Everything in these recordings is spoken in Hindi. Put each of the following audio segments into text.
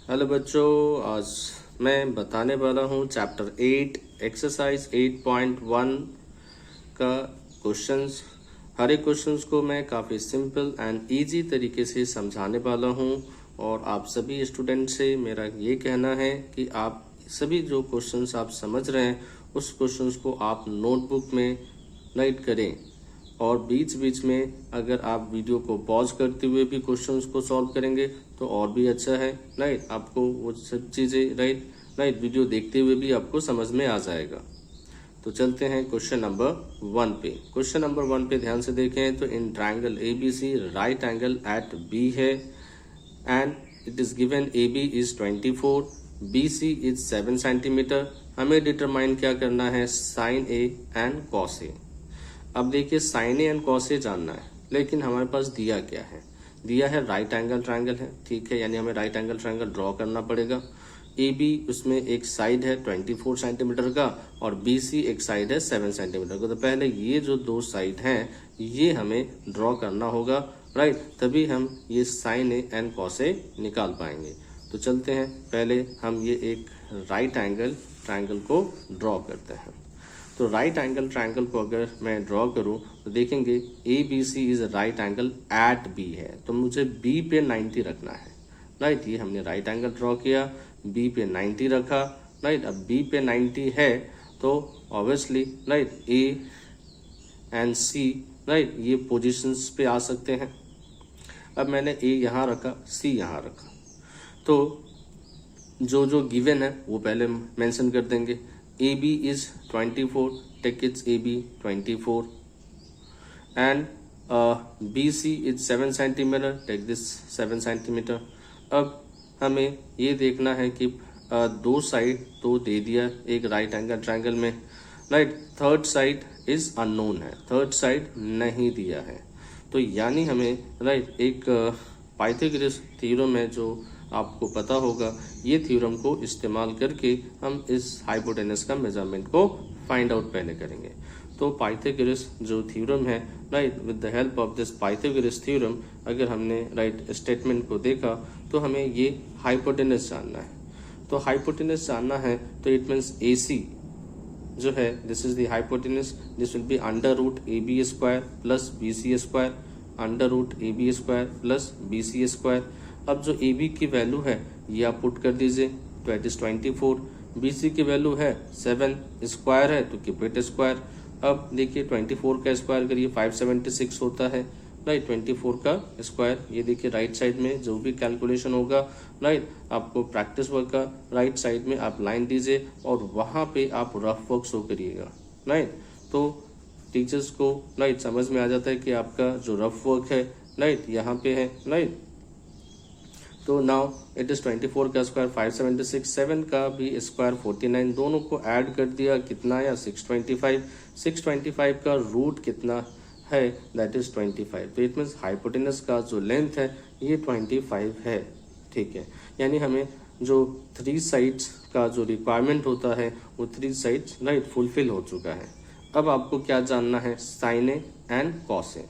हेलो बच्चों, आज मैं बताने वाला हूँ चैप्टर 8 एक्सरसाइज 8.1 का क्वेश्चंस। हर एक क्वेश्चंस को मैं काफ़ी सिंपल एंड इजी तरीके से समझाने वाला हूँ और आप सभी स्टूडेंट से मेरा ये कहना है कि आप सभी जो क्वेश्चंस आप समझ रहे हैं उस क्वेश्चंस को आप नोटबुक में राइट करें और बीच बीच में अगर आप वीडियो को पॉज करते हुए भी क्वेश्चंस को सॉल्व करेंगे तो और भी अच्छा है। राइट, आपको वो सब चीज़ें राइट वीडियो देखते हुए भी आपको समझ में आ जाएगा। तो चलते हैं क्वेश्चन नंबर 1 पे। क्वेश्चन नंबर 1 पे ध्यान से देखें तो in triangle ABC right angle at B है and it is given AB is 24, BC is 7 centimetre. हमें डिटरमाइन क्या करना है, sine A and cos A। अब देखिए sine A and cos A जानना है, लेकिन हमारे पास दिया क्या है, दिया है राइट एंगल ट्रायंगल है। ठीक है, यानी हमें राइट एंगल ट्रायंगल ड्रॉ करना पड़ेगा। ए बी उसमें एक साइड है 24 सेंटीमीटर का और बी सी एक साइड है 7 सेंटीमीटर का। तो पहले ये जो दो साइड हैं ये हमें ड्रॉ करना होगा। राइट, तभी हम ये साइन ए एंड कॉस ए निकाल पाएंगे। तो चलते हैं, पहले हम ये एक राइट एंगल ट्रायंगल को ड्रॉ करते हैं। तो राइट एंगल ट्रायंगल को अगर मैं ड्रॉ करूं तो देखेंगे A B C is right angle at B है, तो मुझे बी पे 90 रखना है। राइट, ये हमने राइट एंगल ड्रॉ किया, बी पे 90 रखा। राइट, अब बी पे 90 है तो obviously right A and C right ये पोजीशंस पे आ सकते हैं। अब मैंने ए यहाँ रखा, सी यहाँ रखा, तो जो गिवन है वो पहले मेंशन कर देंगे। AB is 24, take its AB 24 and BC is 7 centimeter, take this 7 centimeter। अब हमें ये देखना है कि दो साइड तो दे दिया एक राइट एंगल ट्रायंगल में। Right, third side is unknown है, थर्ड साइड नहीं दिया है। तो यानी हमें राइट एक पाइथागोरस थ्योरम है जो आपको पता होगा, ये थ्योरम को इस्तेमाल करके हम इस हाइपोटेनस का मेजरमेंट को फाइंड आउट पहले करेंगे। तो पाइथागोरस जो थ्योरम है right, with the help of this Pythagoras theorem अगर हमने राइट स्टेटमेंट को देखा तो हमें ये हाइपोटेनस जानना है। तो हाइपोटेनस जानना है तो इट मीन्स AC जो है this is the hypotenuse, this will be under root AB square plus BC square, under root AB square plus BC square. अब जो AB की वैल्यू है ये आप पुट कर दीजिए, तो इट इज 24। BC की वैल्यू है 7 स्क्वायर है तो कीप इट स्क्वायर। अब देखिए 24 का स्क्वायर करिए 576 होता है। राइट, 24 का स्क्वायर, ये देखिए राइट साइड में जो भी कैलकुलेशन होगा राइट आपको प्रैक्टिस वर्क का राइट साइड में आप लाइन दीजिए और वहां पे आप रफ वर्क शो करिएगा। राइट, तो टीचर्स को राइट समझ में आ जाता है कि आपका जो रफ वर्क है राइट यहाँ पे है। राइट, तो नाउ इट इज 24 का स्क्वायर 576, 7 का भी स्क्वायर 49, दोनों को ऐड कर दिया कितना आया 625। 625 का रूट कितना है, दैट इज 25। तो इट मीन्स हाइपोटेनस का जो लेंथ है ये 25 है। ठीक है, यानी हमें जो 3 साइड्स का जो रिक्वायरमेंट होता है वो 3 साइड्स राइट फुलफिल हो चुका है। अब आपको क्या जानना है, साइन ए एंड कॉस ए।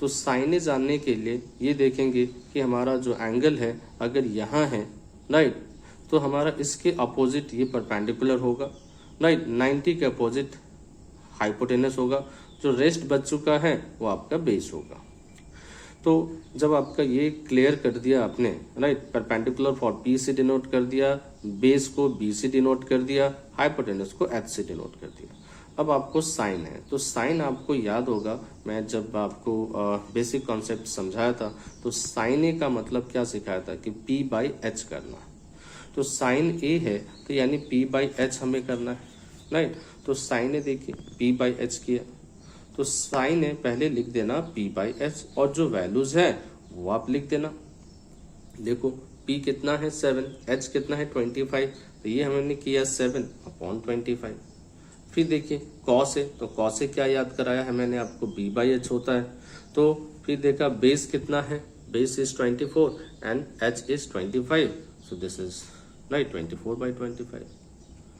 तो साइन ए जानने के लिए ये देखेंगे कि हमारा जो एंगल है अगर यहाँ है राइट तो हमारा इसके अपोजिट ये परपेंडिकुलर होगा। राइट, 90 के अपोजिट हाइपोटेनस होगा, जो रेस्ट बच चुका है वो आपका बेस होगा। तो जब आपका ये क्लियर कर दिया आपने राइट, परपेंडिकुलर फॉर P से डिनोट कर दिया, बेस को B से डिनोट कर दिया, हाइपोटेनस को H से डिनोट कर दिया। अब आपको साइन है, तो साइन आपको याद होगा मैं जब आपको बेसिक कॉन्सेप्ट समझाया था तो साइन ए का मतलब क्या सिखाया था कि P/H करना। तो साइन ए है तो यानी P/H हमें करना है। राइट, तो साइन ए देखिए P/H किया, तो साइन ए पहले लिख देना P/H और जो वैल्यूज है वो आप लिख देना। देखो P कितना है 7, H कितना है 25, तो ये हमने किया 7/25। फिर देखिए कॉस है, तो कॉस है क्या याद कराया है मैंने आपको, B/H होता है। तो फिर देखा बेस कितना है, base is 24 and H is 25, so this is right 24/25।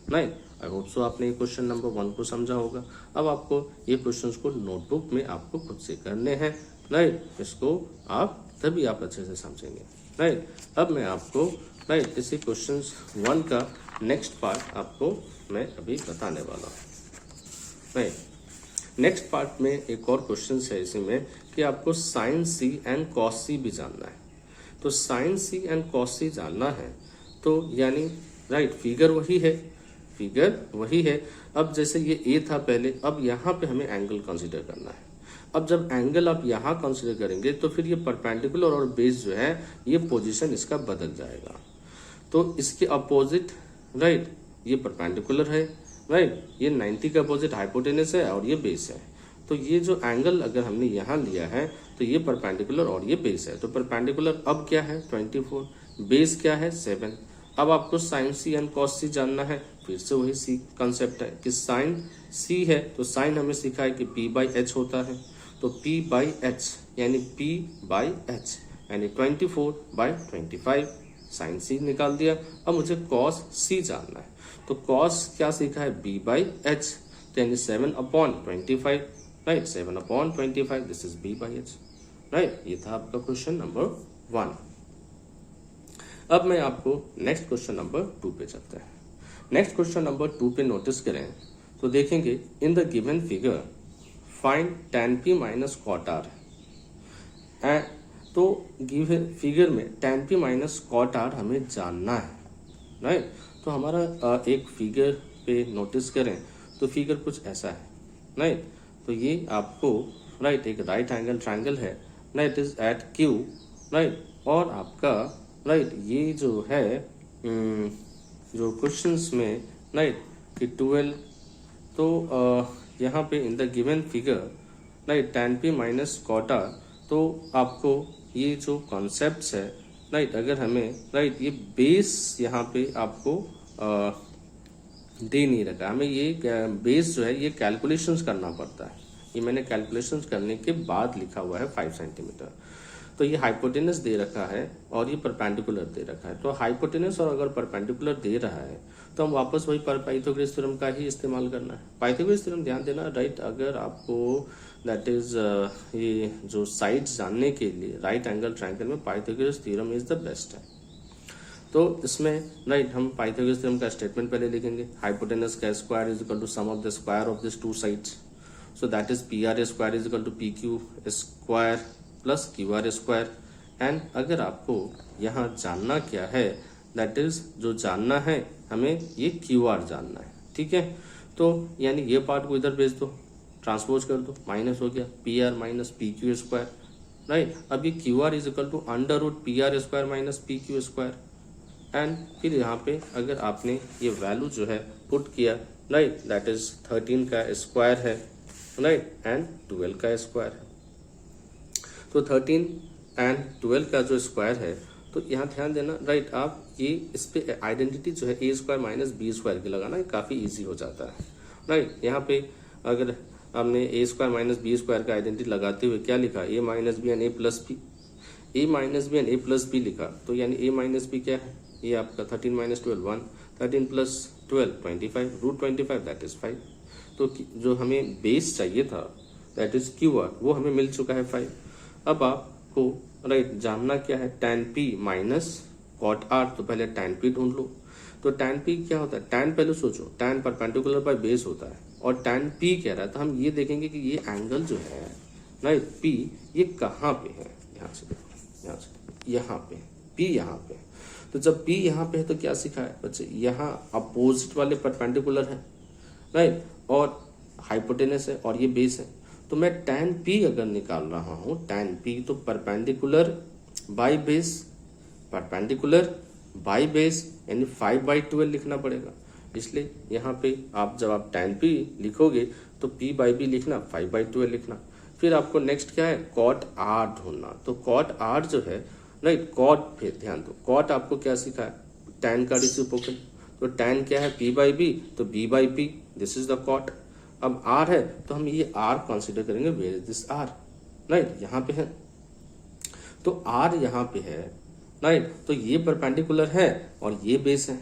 Right, I hope so आपने क्वेश्चन नंबर 1 को समझा होगा। अब आपको ये क्वेश्चंस को नोटबुक में आपको खुद से करने हैं। राइट, इसको आप तभी आप अच्छे से समझेंगे। राइट, अब मैं आपको राइट। इसी क्वेश्चन 1 का नेक्स्ट पार्ट आपको मैं अभी बताने वाला हूँ। राइट, नेक्स्ट पार्ट में एक और क्वेश्चन है इसमें कि आपको साइन सी एंड कॉस सी भी जानना है। तो साइन सी एंड कॉस सी जानना है तो यानी राइट फिगर वही है। अब जैसे ये ए था पहले, अब यहाँ पे हमें एंगल कंसीडर करना है। अब जब एंगल आप यहाँ कंसीडर करेंगे तो फिर ये परपेंडिकुलर और बेस जो है ये पोजीशन इसका बदल जाएगा। तो इसके अपोजिट राइट ये परपेंडिकुलर है, राइट ये 90 का अपोजिट हाइपोटेनस है और ये बेस है। तो ये जो एंगल अगर हमने यहाँ लिया है तो ये परपेंडिकुलर और ये बेस है। तो परपेंडिकुलर अब क्या है 24, बेस क्या है 7। अब आपको साइन सी एंड कॉस सी जानना है। फिर से वही सी कंसेप्ट है कि साइन सी है तो साइन हमें सीखा है कि p बाई एच होता है। तो p बाई एच यानी p बाई एच यानी 24 बाई 25 साइन सी निकाल दिया। अब मुझे कॉस सी जानना है। तो कॉस क्या सीखा है b बाई एच तो यानी 7/25 right 7/25 this is b by H right. ये था आपका क्वेश्चन नंबर 1। अब मैं आपको नेक्स्ट क्वेश्चन नंबर 2 पे चलते हैं। नेक्स्ट क्वेश्चन नंबर 2 पे नोटिस करें तो देखेंगे in the given figure find tan p minus cot R. तो गिवन फिगर में tan p minus cot R हमें जानना है, राइट। तो हमारा एक फिगर पे नोटिस करें तो फिगर कुछ ऐसा है, राइट। तो ये आपको राइट एक राइट एंगल ट्रायंगल है, right is at Q, right. और आपका राइट ये जो है जो क्वेश्चंस में राइट कि 12 तो यहाँ पे in the given figure right tan p minus cot R. तो आपको ये जो कॉन्सेप्ट्स है राइट अगर हमें राइट ये बेस यहाँ पे आपको दे नहीं रखा, हमें ये बेस जो है ये कैलकुलेशंस करना पड़ता है। ये मैंने कैलकुलेशंस करने के बाद लिखा हुआ है 5 सेंटीमीटर। तो ये हाइपोटेनस दे रखा है और ये परपेंडिकुलर दे रखा है। तो हाइपोटेनस और अगर परपेंडिकुलर दे रहा है तो हम वापस वही पाइथागोरस थ्योरम का ही इस्तेमाल करना है। पाइथागोरस थ्योरम ध्यान देना राइट, अगर आपको दैट इज ये जो साइड्स जानने के लिए राइट एंगल ट्रायंगल में Pythagoras theorem is the best है। तो इसमें राइट हम पाइथागोरस थ्योरम का स्टेटमेंट पहले लिखेंगे। हाइपोटेनस का square is equal to sum of the square of this two sides. So that is P R square is equal to P Q square plus Q R square. And अगर आपको यहाँ जानना क्या है दैट इज जो जानना है हमें ये क्यू आर जानना है, ठीक है। तो यानी ये पार्ट को इधर भेज दो, ट्रांसपोज कर दो, माइनस हो गया P R minus P Q square, right. अब ये Q R is equal to under root P R square minus P Q square. And फिर यहाँ पे अगर आपने ये वैल्यू जो है पुट किया राइट दैट इज 13 का स्क्वायर है राइट एंड 12 का स्क्वायर है। तो 13 एंड 12 का जो स्क्वायर है तो यहाँ ध्यान देना राइट आप ये इस पे आइडेंटिटी जो है ए स्क्वायर माइनस बी स्क्वायर की लगाना काफ़ी इजी हो जाता है, राइट। यहाँ पे अगर हमने A square minus B square का आइडेंटिटी लगाते हुए क्या लिखा A minus B and A plus B, A minus B and A plus B लिखा। तो यानी ए माइनस बी क्या है ये आपका 13 minus 12 1, 13 plus 12 25, root 25 that is 5। तो जो हमें बेस चाहिए था दैट इज क्यू आर वो हमें मिल चुका है 5। अब आपको राइट जानना क्या है tan p minus cot R. तो पहले tan p ढूंढ लो। तो tan p क्या होता है, tan पहले सोचो tan परपेंडिकुलर बाय बेस होता है और tan p कह रहा है। तो हम ये देखेंगे कि ये एंगल जो है राइट p ये कहाँ पे है, यहाँ से देखो यहाँ से यहाँ पे p यहाँ पे। तो जब p यहाँ पे है तो क्या सीखा है बच्चे, यहाँ अपोजिट वाले परपेंडिकुलर है राइट और हाइपोटेनस है और ये बेस है। तो मैं tan p अगर निकाल रहा हूँ tan p तो perpendicular by base, perpendicular by base यानी 5/12 लिखना पड़ेगा। इसलिए यहाँ पे आप जब आप tan p लिखोगे तो p बाई b लिखना 5/12 लिखना। फिर आपको नेक्स्ट क्या है cot r ढूंढना। तो cot r जो है राइट cot पे ध्यान दो, cot आपको क्या सीखा है tan का रेसिप्रोकल। तो tan क्या है p बाई b तो b by p this is the cot। अब r है तो हम ये r कंसीडर करेंगे where is this r right यहाँ पे है। तो r यहाँ पे है राइट तो ये परपेंडिकुलर है और ये बेस है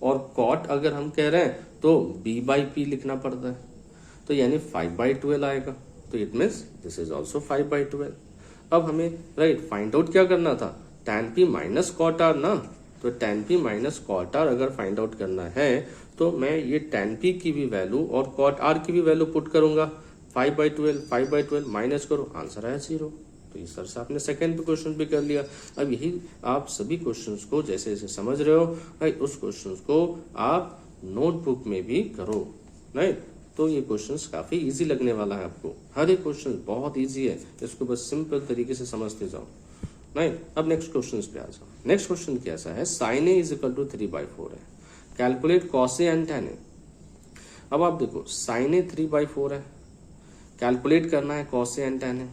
और cot अगर हम कह रहे हैं तो b बाई p लिखना पड़ता है। तो यानी 5/12 आएगा। तो it means this is also 5/12। अब हमें राइट फाइंड आउट क्या करना था tan p minus cot r ना। तो tan p minus cot r अगर फाइंड आउट करना है तो मैं ये tan p की भी वैल्यू और cot r की भी वैल्यू पुट करूंगा। 5/12 माइनस करो, आंसर आया 0। तो इस तरह से आपने सेकंड पे क्वेश्चन भी कर लिया। अब यही आप सभी क्वेश्चंस को जैसे जैसे समझ रहे हो भाई, उस क्वेश्चंस को आप नोटबुक में भी करो, राइट। तो ये क्वेश्चंस काफी इजी लगने वाला है आपको, हर एक क्वेश्चन बहुत इजी है, इसको बस सिंपल तरीके से समझते जाओ, राइट। अब नेक्स्ट क्वेश्चन पे आ जाओ। नेक्स्ट क्वेश्चन कैसा है, sin a is equal to 3/4 है, calculate cos a and tan a। अब आप देखो sin a 3/4 है, कैलकुलेट करना है cos a and tan a।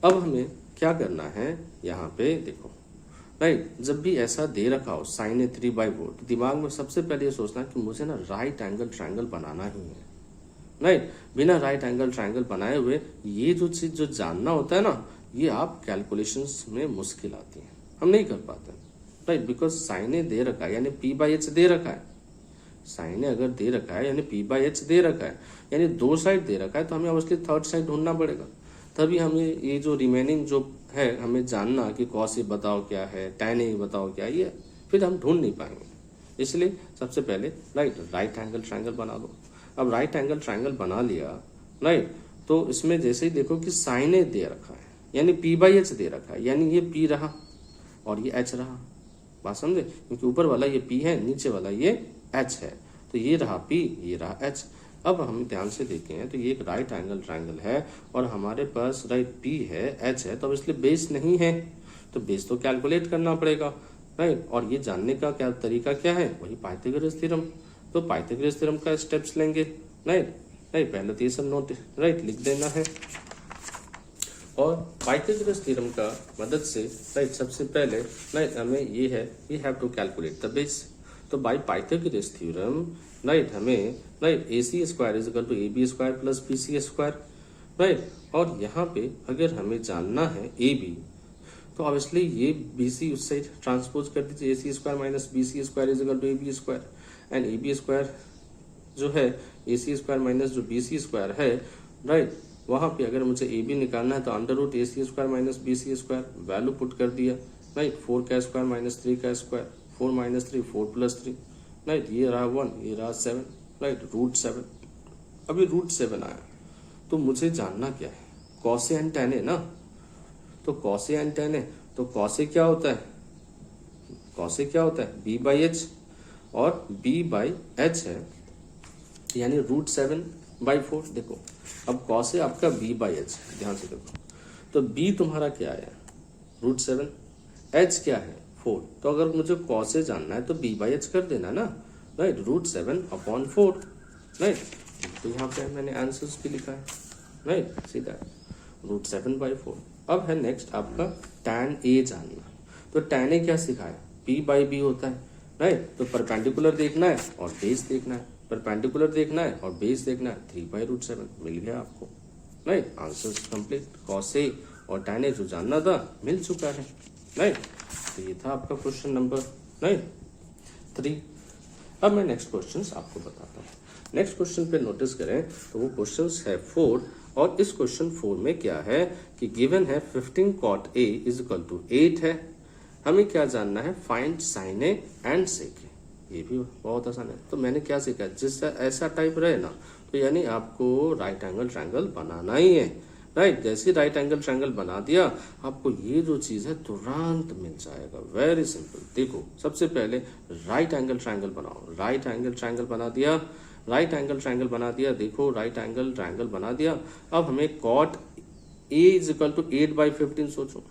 अब हमें क्या करना है, यहाँ पे देखो, राइट। जब भी ऐसा दे रखा हो sin a 3/4 तो दिमाग में सबसे पहले ये सोचना कि मुझे ना राइट एंगल ट्रायंगल बनाना ही है, राइट। बिना राइट एंगल ट्रायंगल बनाए हुए ये जो चीज जो जानना होता है ना, ये आप कैलकुलेशंस में मुश्किल आती है, हम नहीं कर पाते, राइट। बिकॉज sin a दे रखा है यानी p/h दे रखा है, sin a अगर दे रखा है यानी p/h दे रखा है, यानी दो साइड दे रखा है, तो हमें ऑब्वियसली थर्ड साइड ढूंढना पड़ेगा। तभी हमें ये जो रिमेनिंग जो है हमें जानना कि cos a बताओ क्या है, tan a बताओ क्या है, ये फिर हम ढूंढ नहीं पाएंगे। इसलिए सबसे पहले राइट एंगल ट्रायंगल बना लो। अब राइट एंगल ट्रायंगल बना लिया, राइट, तो इसमें जैसे ही देखो कि sin a दे रखा है यानी p/h दे रखा है, यानी ये p रहा और ये h रहा, बात समझे, क्योंकि ऊपर वाला ये p है, नीचे वाला ये h है, तो ये रहा p, ये रहा h। अब हम ध्यान से देखें तो ये एक राइट एंगल ट्रायंगल है और हमारे पास राइट p है, h है, तो इसलिए बेस नहीं है, तो बेस तो कैलकुलेट करना पड़ेगा, राइट। और ये जानने का क्या तरीका क्या है, वही पाइथागोरस थ्योरम। तो पाइथागोरस थ्योरम का स्टेप्स लेंगे, राइट। पहले तो ये सब नोट राइट लिख देना है और पाइथागोरस थ्योरम का मदद से राइट सबसे पहले राइट हमें ये है, we have to calculate the base. तो बाय पाइथागोरस थ्योरम राइट हमें right AC square is equal to AB square plus BC square, right. और यहाँ पे अगर हमें जानना है AB, तो ऑब्वियसली ये BC उस साइड ट्रांसपोज कर दीजिए, AC square minus BC square is equal to AB square, and AB square जो है AC स्क्वायर माइनस जो BC स्क्वायर है, राइट, वहाँ पे अगर मुझे AB निकालना है तो under root AC square minus BC square value put कर दिया, राइट। 4 का स्क्वायर माइनस 3 का स्क्वायर, 4 माइनस 3 4 प्लस 3, राइट। ये रहा 1, ये रहा 7, राइट, रूट 7। अभी रूट 7 आया तो मुझे जानना क्या है, cos a and tan a ना। तो cos a and tan a, तो cos a क्या होता है, cos a क्या होता है b/h और b/h है यानी रूट 7/4। देखो अब cos a आपका b/h, ध्यान से देखो, तो b तुम्हारा क्या आया रूट 7, h क्या है 4, तो अगर मुझे cos a जानना है तो b/h कर देना ना, राइट, रूट 7/4, राइट। तो यहाँ पे मैंने आंसर्स भी लिखा है, राइट, सीधा रूट 7/4। अब है नेक्स्ट आपका tan a जानना, तो tan a क्या सिखाया, p/b होता है, राइट। तो परपेंडिकुलर देखना है और बेस देखना है, परपेंडिकुलर देखना है और बेस देखना है, 3/7 मिल गया आपको, right. Answers complete, cos a और tan a जो जानना था मिल चुका है, राइट। तो ये था आपका क्वेश्चन नंबर राइट 3। अब मैं नेक्स्ट क्वेश्चन आपको बताता हूँ। नेक्स्ट क्वेश्चन पे नोटिस करें तो वो क्वेश्चन है 4, और इस क्वेश्चन 4 में क्या है कि गिवन है 15 cot a is equal to 8 है। हमें क्या जानना है, find sin a and sec a। ये भी बहुत आसान है। तो मैंने क्या सीखा, जिससे ऐसा टाइप रहे ना तो यानी आपको राइट एंगल ट्रायंगल बनाना ही है, राइट। जैसे राइट एंगल ट्रायंगल बना दिया आपको ये जो चीज है तुरंत मिल जाएगा, वेरी सिंपल। देखो सबसे पहले राइट एंगल ट्रायंगल बनाओ, राइट एंगल ट्रायंगल बना दिया, राइट एंगल ट्रायंगल बना दिया, देखो राइट एंगल ट्रायंगल बना दिया। अब हमें cot a is equal to 8/15 सोचो,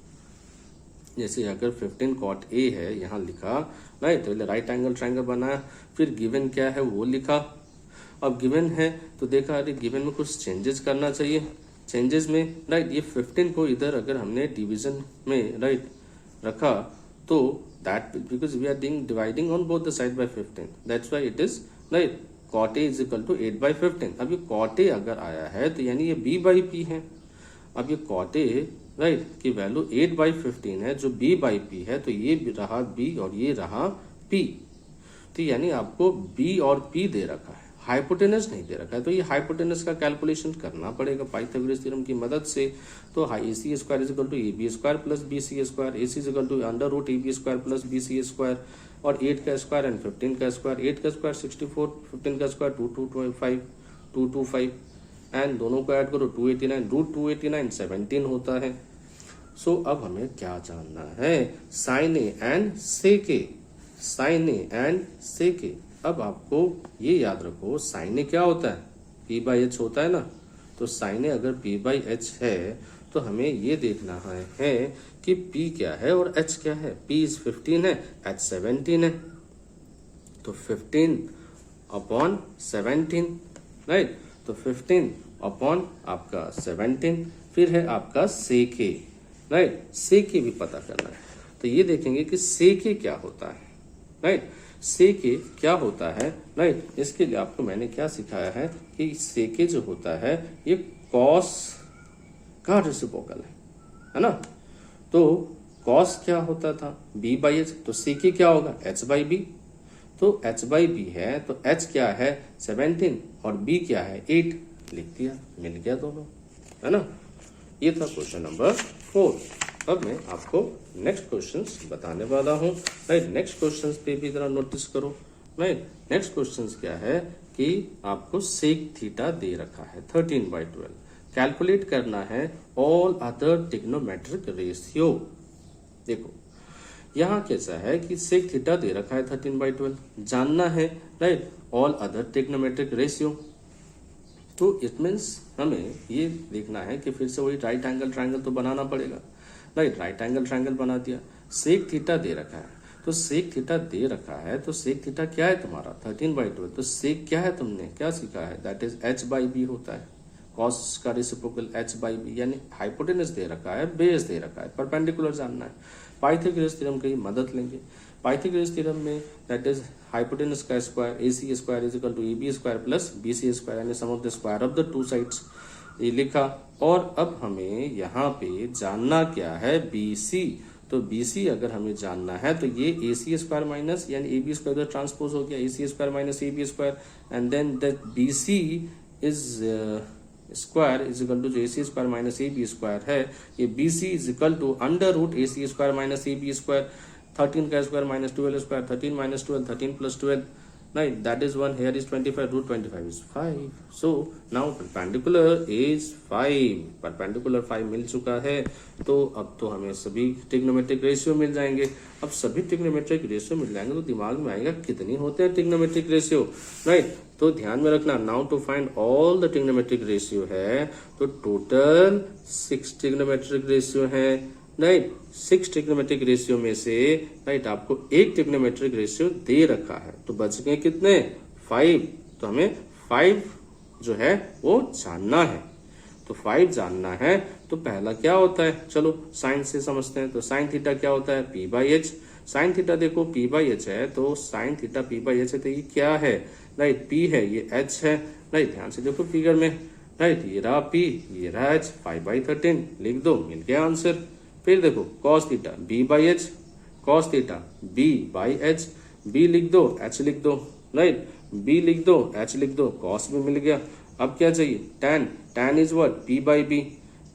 जैसे अगर 15 cot a है यहाँ लिखा, राइट, पहले राइट एंगल ट्रायंगल बनाया, फिर गिवन क्या है वो लिखा। अब गिवन है तो देखा अरे गिवन में कुछ चेंजेस करना चाहिए, चेंजेस में राइट ये 15 को इधर अगर हमने डिवीजन में राइट रखा तो that because we are dividing on both the side by 15, that's why it is right cot a is equal to 8/15। अब ये cot a अगर आया है तो यानी ये b/p है। अब ये cot a राइट की वैल्यू 8/15 है, जो b/p है, तो ये रहा b और ये रहा p, तो यानी आपको b और p दे रखा है, हाइपोटेनस नहीं दे रखा है, तो ये हाइपोटेनस का कैलकुलेशन करना पड़ेगा पाइथागोरस थ्योरम की मदद से। तो AC square is equal to AB square plus BC square, AC is equal to under root AB square plus BC square, और 8 का स्क्वायर एंड 15 का स्क्वायर, 8 का स्क्वायर 64, 15 का स्क्वायर 225 एंड दोनों को ऐड करो 289, रूट 289 17 होता है। सो अब हमें क्या जानना है, sine A and sec A, sine A and sec A. अब आपको ये याद रखो साइन ए क्या होता है, P बाई एच होता है ना, तो साइन ए अगर P बाई एच है तो हमें ये देखना है कि P क्या है और H क्या है। P इज 15 है, H 17 है, तो 15 अपॉन 17, राइट, तो 15 अपॉन आपका 17, फिर है आपका सेक ए, राइट, सेक ए भी पता करना है। तो ये देखेंगे कि सेक ए क्या होता है, राइट, सेक ए क्या होता है, राइट। इसके लिए आपको मैंने क्या सिखाया है कि सेक ए जो होता है ये कॉस का रेसिप्रोकल है ना। तो कॉस क्या होता था, B बाई एच, तो सेक ए क्या होगा, H बाई बी, तो H बाई बी है तो H क्या है 17 और B क्या है 8, लिख दिया, मिल गया दोनों, है ना। ये था क्वेश्चन नंबर 4। अब मैं आपको नेक्स्ट क्वेश्चंस बताने वाला हूँ, राइट। नेक्स्ट क्वेश्चंस पे भी जरा नोटिस करो, राइट। नेक्स्ट क्वेश्चंस क्या है कि आपको सेक थीटा दे रखा है 13/12, कैलकुलेट करना है ऑल अदर ट्रिग्नोमेट्रिक रेशियो। देखो यहाँ कैसा है कि सेक थीटा दे रखा है 13/12, जानना है, right, all other trigonometric ratio. तो इट मीन्स हमें ये देखना है कि फिर से वही राइट एंगल ट्रायंगल तो बनाना पड़ेगा, राइट। राइट एंगल ट्रायंगल बना दिया, सेक थीटा दे रखा है, तो सेक थीटा दे रखा है, तो सेक थीटा क्या है तुम्हारा 13/12, तो सेक क्या है तुमने क्या सीखा है, that is H by B होता है, कॉस का रेसिप्रोकल H बाई बी, यानी हाइपोटेनस दे रखा है, बेस दे रखा है, परपेंडिकुलर जानना है। पाइथागोरस थ्योरम की मदद लेंगे। पाइथागोरस थ्योरम में दैट इज हाइपोटेनस का square AC square is equal to AB square plus BC square, यानी sum of the square of the two sides, ये लिखा। और अब हमें यहाँ पे जानना क्या है BC, तो BC अगर हमें जानना है तो ये AC स्क्वायर माइनस यानी AB स्क्वायर ट्रांसपोज हो गया, AC square minus AB square, and then that BC is square is equal to जो AC square minus AB square है, ये BC is equal to under root AC square minus AB square, 13 का square minus 12 square, 13 minus 12, 13 plus 12, right, that is 1, here is 25, root 25 is 5, so now perpendicular is 5, perpendicular 5 मिल चुका है। तो अब तो हमें सभी ट्रिग्नोमेट्रिक रेशियो मिल जाएंगे। अब सभी ट्रिग्नोमेट्रिक रेशियो मिल जाएंगे तो दिमाग में आएगा कितनी होते हैं ट्रिग्नोमेट्रिक रेशियो, राइट। तो ध्यान में रखना, now to find all the trigonometric ratio है, तो टोटल 6 ट्रिग्नोमेट्रिक रेशियो है, राइट। 6 ट्रिग्नोमेट्रिक रेशियो में से, राइट, आपको एक ट्रिग्नोमेट्रिक रेशियो दे रखा है, तो बच गए कितने 5, तो हमें 5 जो है वो जानना है। तो 5 जानना है तो पहला क्या होता है, चलो साइन से समझते हैं। तो साइन थीटा क्या होता है P by H, sine theta देखो P बाई एच है, तो sine theta P by H है, तो ये क्या है, राइट, P है, ये H है, राइट। ध्यान से देखो फिगर में, राइट, ये रहा P, ये रहा H, 5/13 लिख दो, मिल गया आंसर। फिर देखो cos theta B by H, cos theta B by H, B लिख दो, H लिख दो, राइट, B लिख दो, H लिख दो, कॉस भी मिल गया। अब क्या चाहिए, tan, tan is what P by B,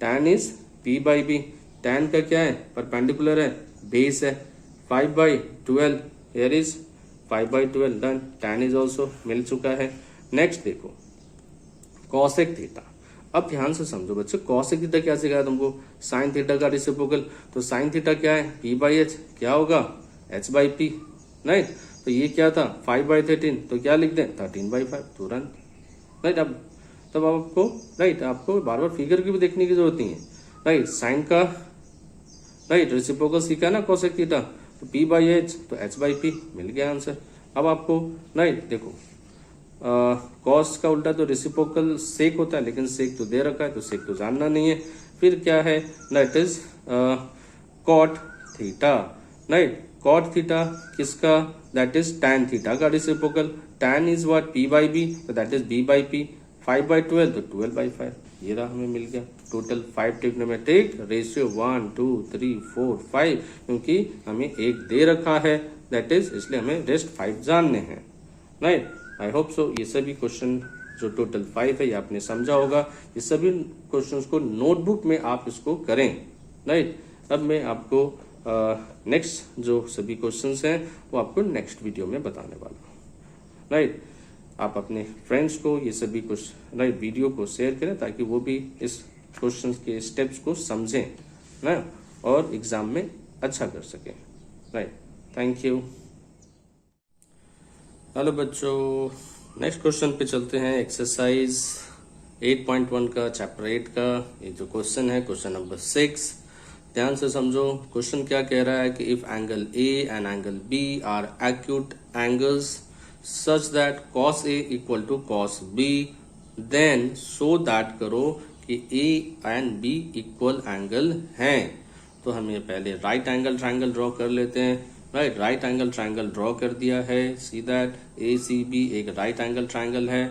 tan is P by B, tan का क्या है परपेंडिकुलर है, बेस है, 5/12, here is 5/12, done, tan is also मिल चुका है। नेक्स्ट देखो कॉसेक थीटा, अब ध्यान से समझो बच्चों, कॉसेक थीटा क्या सिखाया तुमको, साइन थीटा का रेसिप्रोकल, तो साइन थीटा क्या है P बाई एच, क्या होगा H बाई P, राइट। तो ये क्या था 5/13, तो क्या लिख दें 13/5 तुरंत, राइट। अब तब आपको, राइट, आपको बार बार फिगर की भी देखने की जरूरत नहीं है, राइट। साइन का, राइट, रेसिप्रोकल सीखा ना कॉसेक थीटा, तो P बाई एच तो H बाई P, मिल गया आंसर। अब आपको, राइट, देखो कॉस का उल्टा तो रेसिप्रोकल सेक होता है, लेकिन सेक तो दे रखा है तो सेक तो जानना नहीं है। फिर क्या है, that is cot theta, right. Cot theta किसका, दैट इज टैन थीटा का reciprocal, tan is what P by B, तो that is B by P, 5/12 तो 12/5, ये रहा, हमें मिल गया टोटल 5 ट्रिग्नोमेट्रिक रेशियो, 1 2 3 4 5, क्योंकि हमें एक दे रखा है, दैट इज, इसलिए हमें रेस्ट 5 जानने हैं, राइट। आई होप सो ये सभी क्वेश्चन जो टोटल 5 है ये आपने समझा होगा। ये सभी क्वेश्चंस को नोटबुक में आप इसको करें, राइट। अब मैं आपको नेक्स्ट जो सभी क्वेश्चंस हैं वो आपको नेक्स्ट वीडियो में बताने वाला हूँ, राइट। आप अपने फ्रेंड्स को ये सभी कुछ राइट वीडियो को शेयर करें ताकि वो भी इस क्वेश्चंस के स्टेप्स को समझें ना और एग्जाम में अच्छा कर सकें, राइट। Thank you. हेलो बच्चों, नेक्स्ट क्वेश्चन पे चलते हैं। एक्सरसाइज 8.1 का चैप्टर 8 का ये जो क्वेश्चन है, क्वेश्चन नंबर 6। ध्यान से समझो। क्वेश्चन क्या कह रहा है कि if angle A and angle B are acute angles such that cos A equal to cos B, then show that करो कि A and B equal angle हैं। तो हमें पहले राइट एंगल ट्रायंगल ड्रॉ कर लेते हैं, right. Right angle triangle draw कर दिया है। सी दैट ACB एक राइट एंगल ट्रायंगल है।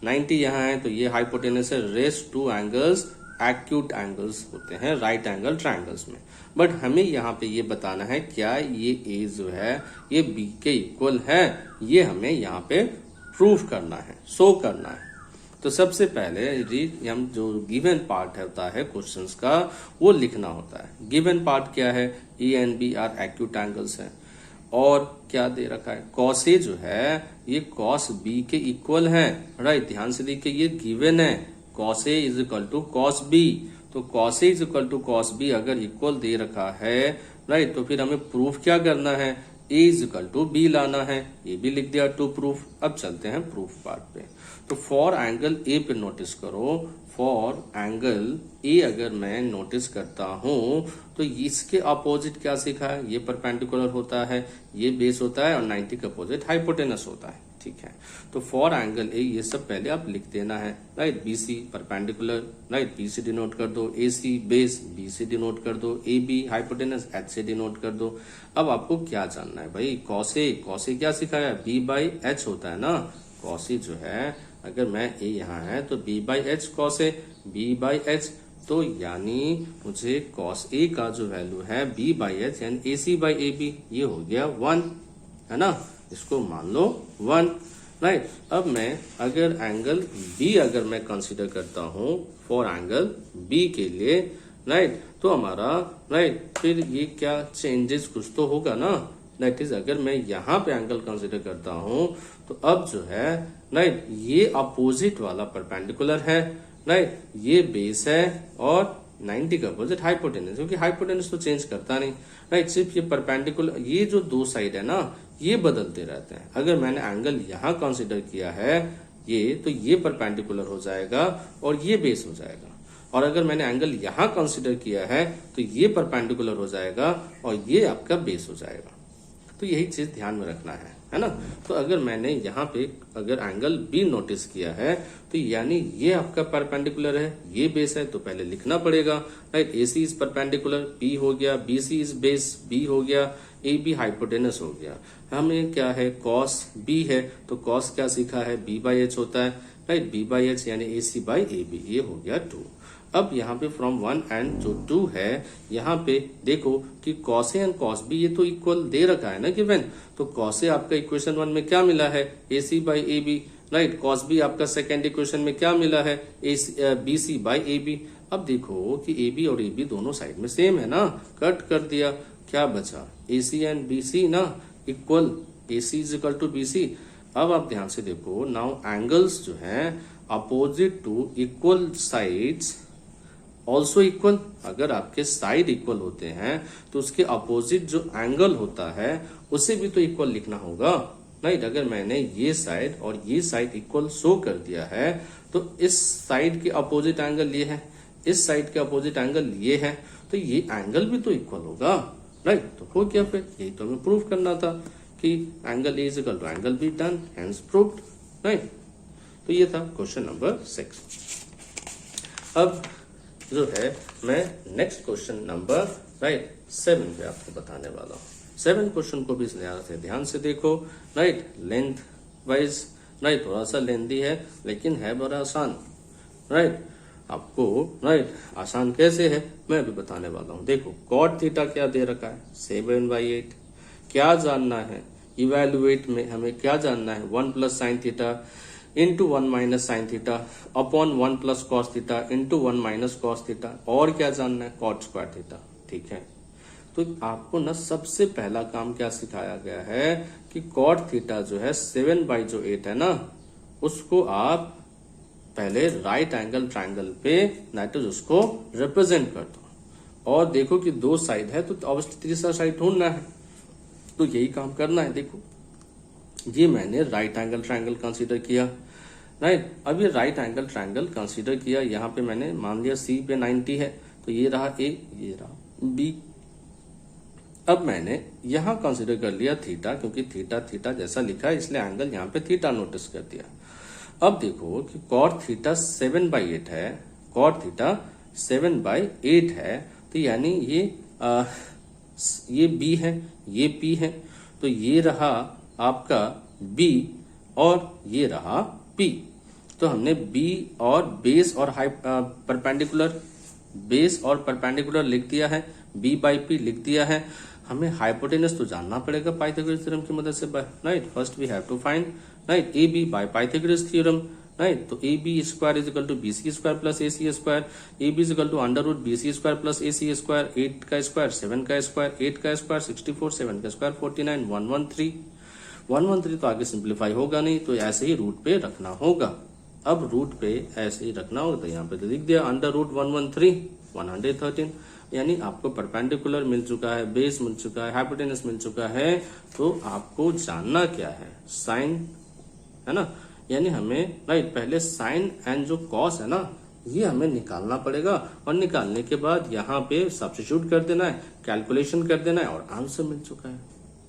90 यहाँ है तो ये हाइपोटेनस है। Rest two angles acute angles होते हैं राइट एंगल ट्रायंगल्स में। बट हमें यहाँ पे ये बताना है क्या ये A जो है ये B के इक्वल है, ये हमें यहाँ पे प्रूफ करना है, शो करना है। तो सबसे पहले हम जो गिवन पार्ट होता है क्वेश्चंस का वो लिखना होता है। गिवन पार्ट क्या है? A and B are acute angles हैं और क्या दे रखा है? cos A जो है ये cos B के इक्वल है, राइट। ध्यान से देखिए ये गिवन है cos A is equal to cos B। तो cos A is equal to cos B अगर इक्वल दे रखा है, राइट, तो फिर हमें प्रूफ क्या करना है? A is equal to B लाना है। ये भी लिख दिया टू प्रूफ। अब चलते हैं प्रूफ पार्ट पे। तो फॉर एंगल A पे नोटिस करो। फॉर एंगल A अगर मैं नोटिस करता हूं तो इसके अपोजिट क्या सीखा है? ये परपेंडिकुलर होता है, ये बेस होता है और 90 का अपोजिट हाइपोटेनस होता है, ठीक है। तो फॉर एंगल A ये सब पहले आप लिख देना है, right. BC perpendicular, right, B से डिनोट कर दो। AC बेस, B से डिनोट कर दो। AB हाइपोटेनस, H से डिनोट कर दो। अब आपको क्या जानना है भाई? cos A क्या सिखाया है? B बाई H होता है ना। cos A जो है अगर मैं A यहाँ है तो B by H cos A, B by H, तो यानी मुझे cos A का जो वैल्यू है B बाई H यानी AC बाई AB ये हो गया 1, है ना। इसको मान लो 1, राइट। अब मैं अगर एंगल B अगर मैं कंसीडर करता हूँ फॉर एंगल B के लिए, राइट, तो हमारा राइट फिर ये क्या चेंजेस कुछ तो होगा ना। दैट इज अगर मैं यहाँ पे एंगल कंसीडर करता हूँ तो अब जो है राइट ये अपोजिट वाला परपेंडिकुलर है, राइट, ये बेस है और 90 का अपोजिट हाइपोटेनस, क्योंकि हाइपोटेनस तो चेंज करता नहीं, राइट। सिर्फ ये परपेंडिकुलर ये जो दो साइड है ना ये बदलते रहते हैं। अगर मैंने एंगल यहाँ कंसीडर किया है ये, तो ये परपेंडिकुलर हो जाएगा और ये बेस हो जाएगा। और अगर मैंने एंगल यहाँ कंसीडर किया है तो ये परपेंडिकुलर हो जाएगा और ये आपका बेस हो जाएगा। तो यही चीज ध्यान में रखना है ना। तो अगर मैंने यहाँ पे अगर एंगल B नोटिस किया है तो यानी ये आपका परपेंडिकुलर है, ये बेस है, तो पहले लिखना पड़ेगा, right. AC is perpendicular, B हो गया, BC इज बेस, B हो गया, AB हाइपोटेनस हो गया। हमें क्या है? cos B है, तो cos क्या सीखा है? B बाई H होता है, राइट। B बाई H यानी AC बाई AB, ये हो गया 2। अब यहाँ पे फ्रॉम 1 एंड जो 2 है यहाँ पे देखो कि cos A and cos B ये तो इक्वल दे रखा है ना गिवन। तो cos A आपका इक्वेशन 1 में क्या मिला है? AC by AB, right. cos B आपका सेकेंड इक्वेशन में क्या मिला है? BC by AB। अब देखो कि AB और AB दोनों साइड में सेम है ना, कट कर दिया, क्या बचा? AC एंड BC ना equal, AC is equal to BC। अब आप ध्यान से देखो, नाउ एंगल्स जो है opposite to equal sides also equal. अगर आपके साइड इक्वल होते हैं तो उसके अपोजिट जो एंगल होता है उसे भी तो इक्वल लिखना होगा, राइट। अगर मैंने ये साइड और ये साइड इक्वल शो कर दिया है तो इस साइड के अपोजिट एंगल ये है, इस साइड के अपोजिट एंगल ये है, तो ये एंगल भी तो इक्वल होगा, राइट। तो हो गया, फिर यही तो हमें प्रूव करना था कि angle A is equal to angle B, done, hence proved, right. तो ये था क्वेश्चन नंबर 6। अब जो है मैं नेक्स्ट क्वेश्चन नंबर राइट 7 पे आपको बताने वाला हूँ। 7 क्वेश्चन को भी ध्यान से देखो, राइट। लेंथ वाइज राइट थोड़ा सा लेंथी है लेकिन है बड़ा आसान, राइट। आपको राइट आसान कैसे है मैं अभी बताने वाला हूँ। देखो cot थीटा क्या दे रखा है? 7/8। क्या जानना है? इवेल्युएट में हमें क्या जानना है, 1 plus sine theta into 1 minus sine theta upon 1 plus cos theta into 1 minus cos theta, और क्या जानना है, कॉट स्क्वायर थीटा। ठीक है, तो आपको ना सबसे पहला काम क्या सिखाया गया है कि कॉट थीटा जो है 7/8 है ना, उसको आप पहले राइट एंगल ट्रायंगल पे नाइट्रोज उसको रिप्रेजेंट कर दो, और देखो कि 2 साइड है तो ऑब्वियसली तीसरा साइड ढूंढना है, तो यही काम करना है। देखो ये मैंने राइट एंगल ट्रायंगल कंसीडर किया, राइट। अब ये राइट एंगल ट्रायंगल कंसीडर किया, यहाँ पे मैंने मान लिया सी पे 90 है, तो ये रहा ए, ये रहा बी। अब मैंने यहाँ कंसीडर कर लिया थीटा, क्योंकि थीटा थीटा जैसा लिखा है इसलिए एंगल यहाँ पे थीटा नोटिस कर दिया। अब देखो कि कॉट थीटा 7/8 है, कॉट थीटा 7/8 है, तो यानी ये बी है, ये पी है, तो ये रहा आपका बी और ये रहा पी। तो हमने बी और बेस और परपेंडिकुलर लिख दिया है, बी बाई पी लिख दिया है। हमें हाइपोटेनस तो जानना पड़ेगा पाइथागोरस थ्योरम की मदद से, right. First we have to find, right, A B by Pythagoras theorem, right. तो A B square is equal to B C square plus A C square, A B is equal to under root B C square plus A C square, 8 का स्क्वायर 7 का स्क्वायर, 8 का स्क्वायर 64, 7 का स्क्वायर 49, 113 तो आगे सिंप्लीफाई होगा नहीं, तो ऐसे ही रूट पे रखना होगा। अब रूट पे ऐसे ही रखना होगा, तो यहाँ पे तो लिख दिया अंडर रूट 113 यानी आपको परपेंडिकुलर मिल चुका है, बेस मिल चुका है, हाइपोटेनस मिल चुका है, तो आपको जानना क्या है, साइन, है ना। यानी हमें राइट पहले साइन एंड जो कॉस है ना, ये हमें निकालना पड़ेगा, और निकालने के बाद यहाँ पे सब्स्टिट्यूट कर देना है, कैलकुलेशन कर देना है, और आंसर मिल चुका है,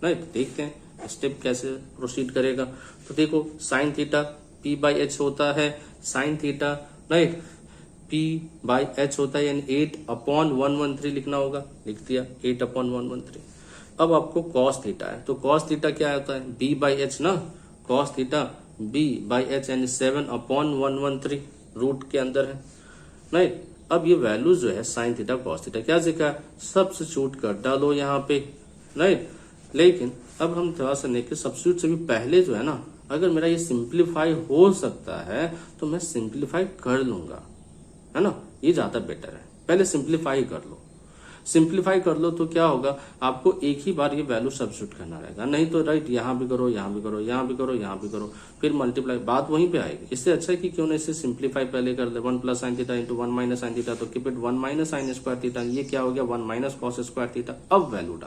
राइट। देखते हैं स्टेप कैसे प्रोसीड करेगा। तो देखो sine theta p by H होता है, sine theta right p by H होता है, यानी 8/113 लिखना होगा, लिख दिया 8/113। अब आपको कॉस थीटा है, तो कॉस थीटा क्या होता है, b बाई एच ना, cos theta b by H यानी 7/113 रूट के अंदर है, राइट। अब ये वैल्यू जो है साइन थीटा कॉस थीटा क्या सीखा, सब्स्टिट्यूट कर डालो यहाँ पे, राइट। लेकिन अब हम थोड़ा सा लेके सब्स्टिट्यूट से भी पहले जो है ना, अगर मेरा ये सिंप्लीफाई हो सकता है तो मैं सिंप्लीफाई कर लूंगा, है ना, ये ज्यादा बेटर है। पहले सिंप्लीफाई कर लो, सिंप्लीफाई कर लो तो क्या होगा, आपको एक ही बार ये वैल्यू सब्स्टिट्यूट करना रहेगा, नहीं तो राइट यहाँ भी करो, यहाँ भी करो, यहाँ भी करो, यहाँ भी करो, फिर मल्टीप्लाई, बात वहीं पे आएगी। इससे अच्छा है कि क्यों ना इसे सिंप्लीफाई पहले कर ले, 1 plus sine theta into 1 minus sine theta, तो keep it 1 minus sine square theta, ये क्या हो गया 1 माइनस कॉस स्क्वायर थीटा। अब वैल्यू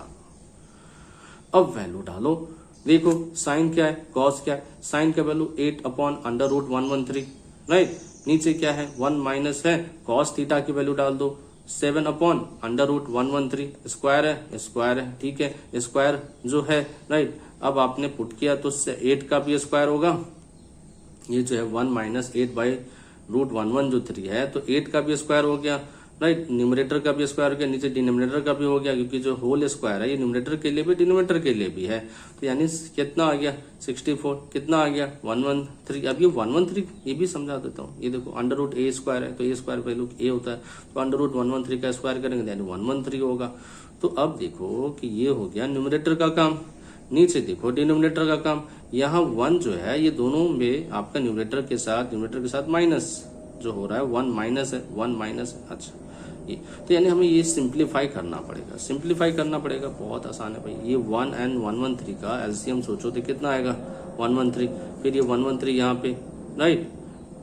डालो, देखो साइन क्या है, कॉस क्या है, साइन का वैल्यू 8/113, राइट। नीचे क्या है 1 माइनस है, कॉस थीटा की वैल्यू डाल दो 7/113, स्क्वायर है, ठीक है, स्क्वायर जो है, राइट। अब आपने पुट किया तो 8 का भी स्क्वायर होगा, ये जो है 1 माइनस 8/√113 है, तो 8 का भी स्क्वायर हो गया, राइट। न्यूमरेटर का भी स्क्वायर हो गया, नीचे डिनोमिनेटर का भी हो गया, क्योंकि जो होल स्क्वायर है ये न्यूमरेटर के लिए भी डिनोमिनेटर के लिए भी है, तो यानी कितना आ गया 64, कितना आ गया 113। अब ये 113 ये भी समझा देता हूँ, ये देखो अंडर रूट ए स्क्वायर है, तो ए स्क्वायर वैल्यू ए होता है, तो अंडर रूट 113 का स्क्वायर करेंगे यानी 113 होगा। तो अब देखो कि ये हो गया न्यूमरेटर का काम, नीचे देखो डिनोमिनेटर का काम। यहाँ 1 जो है ये दोनों में आपका न्यूमरेटर के साथ माइनस जो हो रहा है 1 माइनस है, 1 माइनस, अच्छा ये, तो यानी हमें ये सिंप्लीफाई करना पड़ेगा, बहुत आसान है भाई। ये 1 एंड 113 का एलसीएम सोचो तो कितना आएगा 113, फिर ये 113 यहाँ पे, राइट,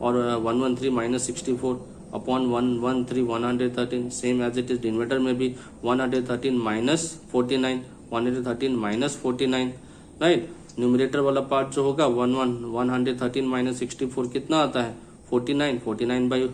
और 113 minus 64 upon 113 113, same as it is denominator में भी 113 माइनस 49, 113 माइनस 49, राइट। न्यूमरेटर वाला पार्ट जो होगा 113 माइनस 64 कितना आता है 49 बाई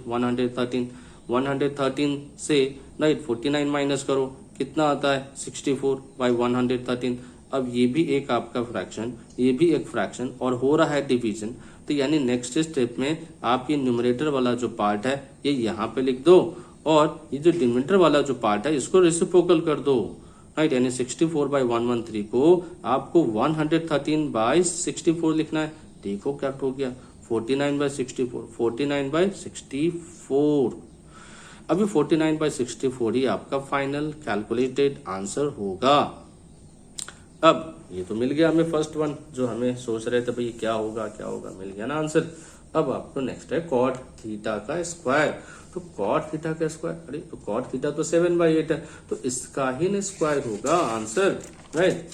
113 से राइट 49 माइनस करो, कितना आता है 64 बाई 113। अब ये भी एक आपका फ्रैक्शन, ये भी एक फ्रैक्शन, और हो रहा है डिवीजन, तो यानी नेक्स्ट स्टेप में आप ये न्यूमरेटर वाला जो पार्ट है ये यहाँ पे लिख दो, और ये जो डिनोमिनेटर वाला जो पार्ट है इसको रेसिप्रोकल कर दो, राइट। यानी 64 बाई 113 को आपको 113 बाई 64 लिखना है। देखो क्या हो गया 49 बाई 64। अभी 49 बाई 64 ही आपका फाइनल कैलकुलेटेड आंसर होगा। अब ये तो मिल गया हमें फर्स्ट वन, जो हमें सोच रहे थे भाई क्या होगा क्या होगा, मिल गया ना आंसर। अब आपको नेक्स्ट है कॉट थीटा का स्क्वायर। तो कॉट थीटा का स्क्वायर, अरे तो कॉट थीटा तो 7/8 है, तो इसका ही ना स्क्वायर होगा आंसर, राइट।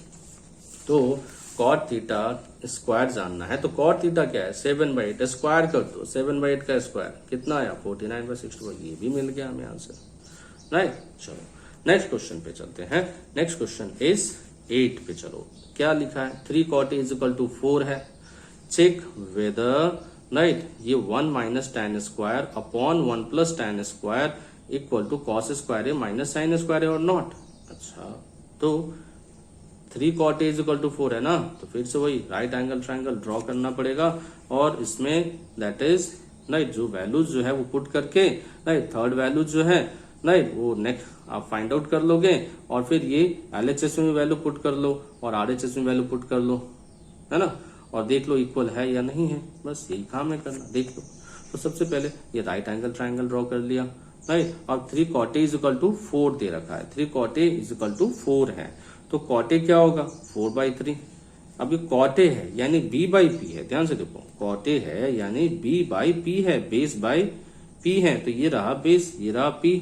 तो कॉट थीटा स्क्वायर जानना है, तो कॉट थीटा क्या है 7/8, स्क्वायर कर दो 7/8 का स्क्वायर कितना आया 49/64, ये भी मिल गया हमें आंसर, राइट। चलो नेक्स्ट क्वेश्चन पे चलते हैं। नेक्स्ट क्वेश्चन इज 8 पे चलो, क्या लिखा है 3 cot इज इक्वल टू 4 है, चेक वेदर, राइट, ये 1 minus tan square upon 1 plus tan square equal to cos square है माइनस साइन स्क्वायर है और नॉट। अच्छा, तो 3 cot इज इक्वल टू 4 है ना, तो फिर से वही राइट एंगल ट्रायंगल ड्रॉ करना पड़ेगा, और इसमें दैट इज राइट जो वैल्यूज जो है वो पुट करके, राइट थर्ड वैल्यूज जो है, राइट वो नेक्स्ट आप फाइंड आउट कर लोगे, और फिर ये LHS में वैल्यू पुट कर लो और RHS में वैल्यू पुट कर लो, है ना, और देख लो इक्वल है या नहीं है, बस यही काम है करना, देख लो। तो सबसे पहले ये राइट एंगल ट्रायंगल ड्रॉ कर लिया, राइट, और 3 cot इज इक्वल टू 4 दे रखा है, 3 cot इज इक्वल टू 4 है, तो cot क्या होगा 4/3। अब ये cot है यानी B/P है, ध्यान से देखो cot है यानी B/P है, बेस बाय P है, तो ये रहा बेस, ये रहा P।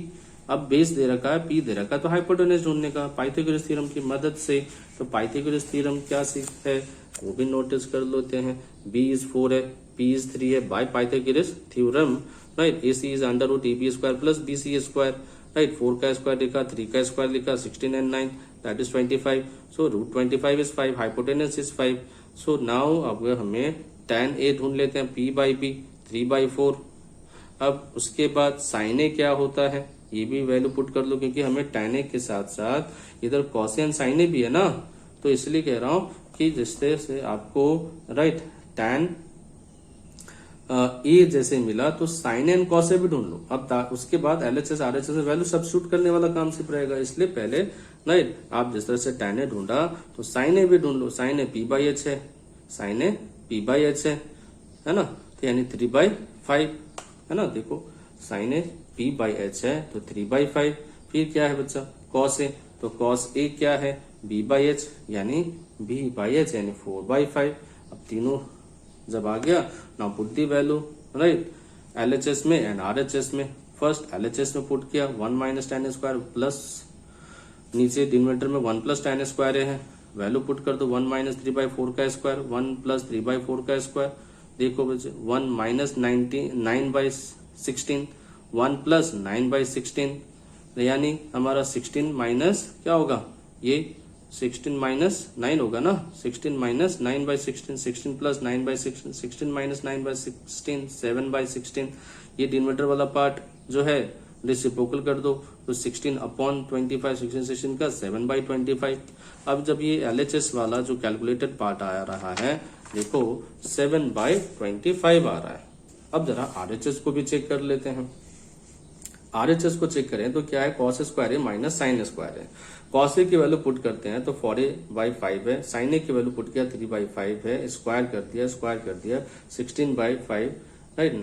अब बेस दे रखा है, P दे रखा है, तो हाइपोटेनस ढूंढने का पाइथागोरस थ्योरम की मदद से। तो पाइथागोरस थ्योरम क्या सीखते हैं वो भी नोटिस कर लेते हैं। B इज 4 है, P इज 3 है, bye Pythagoras theorem, right. AC is √AB square plus BC square, right. 4 का स्क्वायर लिखा, 3 का स्क्वायर लिखा, 16 and 9 that is 25, so √25 is 5, hypotenuse is 5। So now अब हमें tan A ढूंढ लेते हैं, P/B 3/4। अब उसके बाद sin A क्या होता है ये भी वैल्यू पुट कर लो, क्योंकि हमें tan A के साथ साथ इधर cos A and sin A भी है ना, तो इसलिए कह रहा हूं कि जिस तरह से आपको राइट tan A जैसे मिला तो sin A and cos A भी ढूंढ लो। अब उसके बाद LHS RHS में वैल्यू सब्स्टिट्यूट करने वाला काम सिर्फ रहेगा, इसलिए पहले राइट आप जिस तरह से tan A ढूंढा तो sin A भी ढूंढ लो। sin A P/H है, sin A P/H है ना, तो यानी 3/5 है ना। देखो sin A P/H है तो 3/5, फिर क्या है बच्चा cos A, तो cos A क्या है B/H यानी B/H यानी 4/5। अब तीनों जब आ गया, now put the value, right, LHS में एंड RHS में। फर्स्ट LHS में पुट किया 1 माइनस tan स्क्वायर प्लस नीचे डिनोमिनेटर में 1 प्लस tan स्क्वायर है, वैल्यू पुट कर दो 1 माइनस 3/4 का स्क्वायर, 1 प्लस 3/4 का स्क्वायर। देखो बच्चे 1 माइनस 9/16, 1 प्लस 9/16, यानी हमारा 16 माइनस क्या होगा, ये 16 माइनस 9 होगा ना, 16 माइनस 9/16, 16 प्लस 9/16, 16 माइनस 9/16 7/16। ये डिनोमिनेटर वाला पार्ट जो है रेसिप्रोकल कर दो, तो 16 अपॉन 25, 16 का 7/25। अब जब ये LHS वाला जो कैलकुलेटेड पार्ट आ रहा है, देखो 7/25 आ रहा है। अब जरा RHS को भी चेक कर लेते हैं। RHS को चेक करें तो क्या है cos स्क्वायर है माइनस साइन स्क्वायर है। cos A की वैल्यू पुट करते हैं तो 4A/5 है, sin A की वैल्यू पुट किया 3/5 है, स्क्वायर कर दिया 16/5, राइट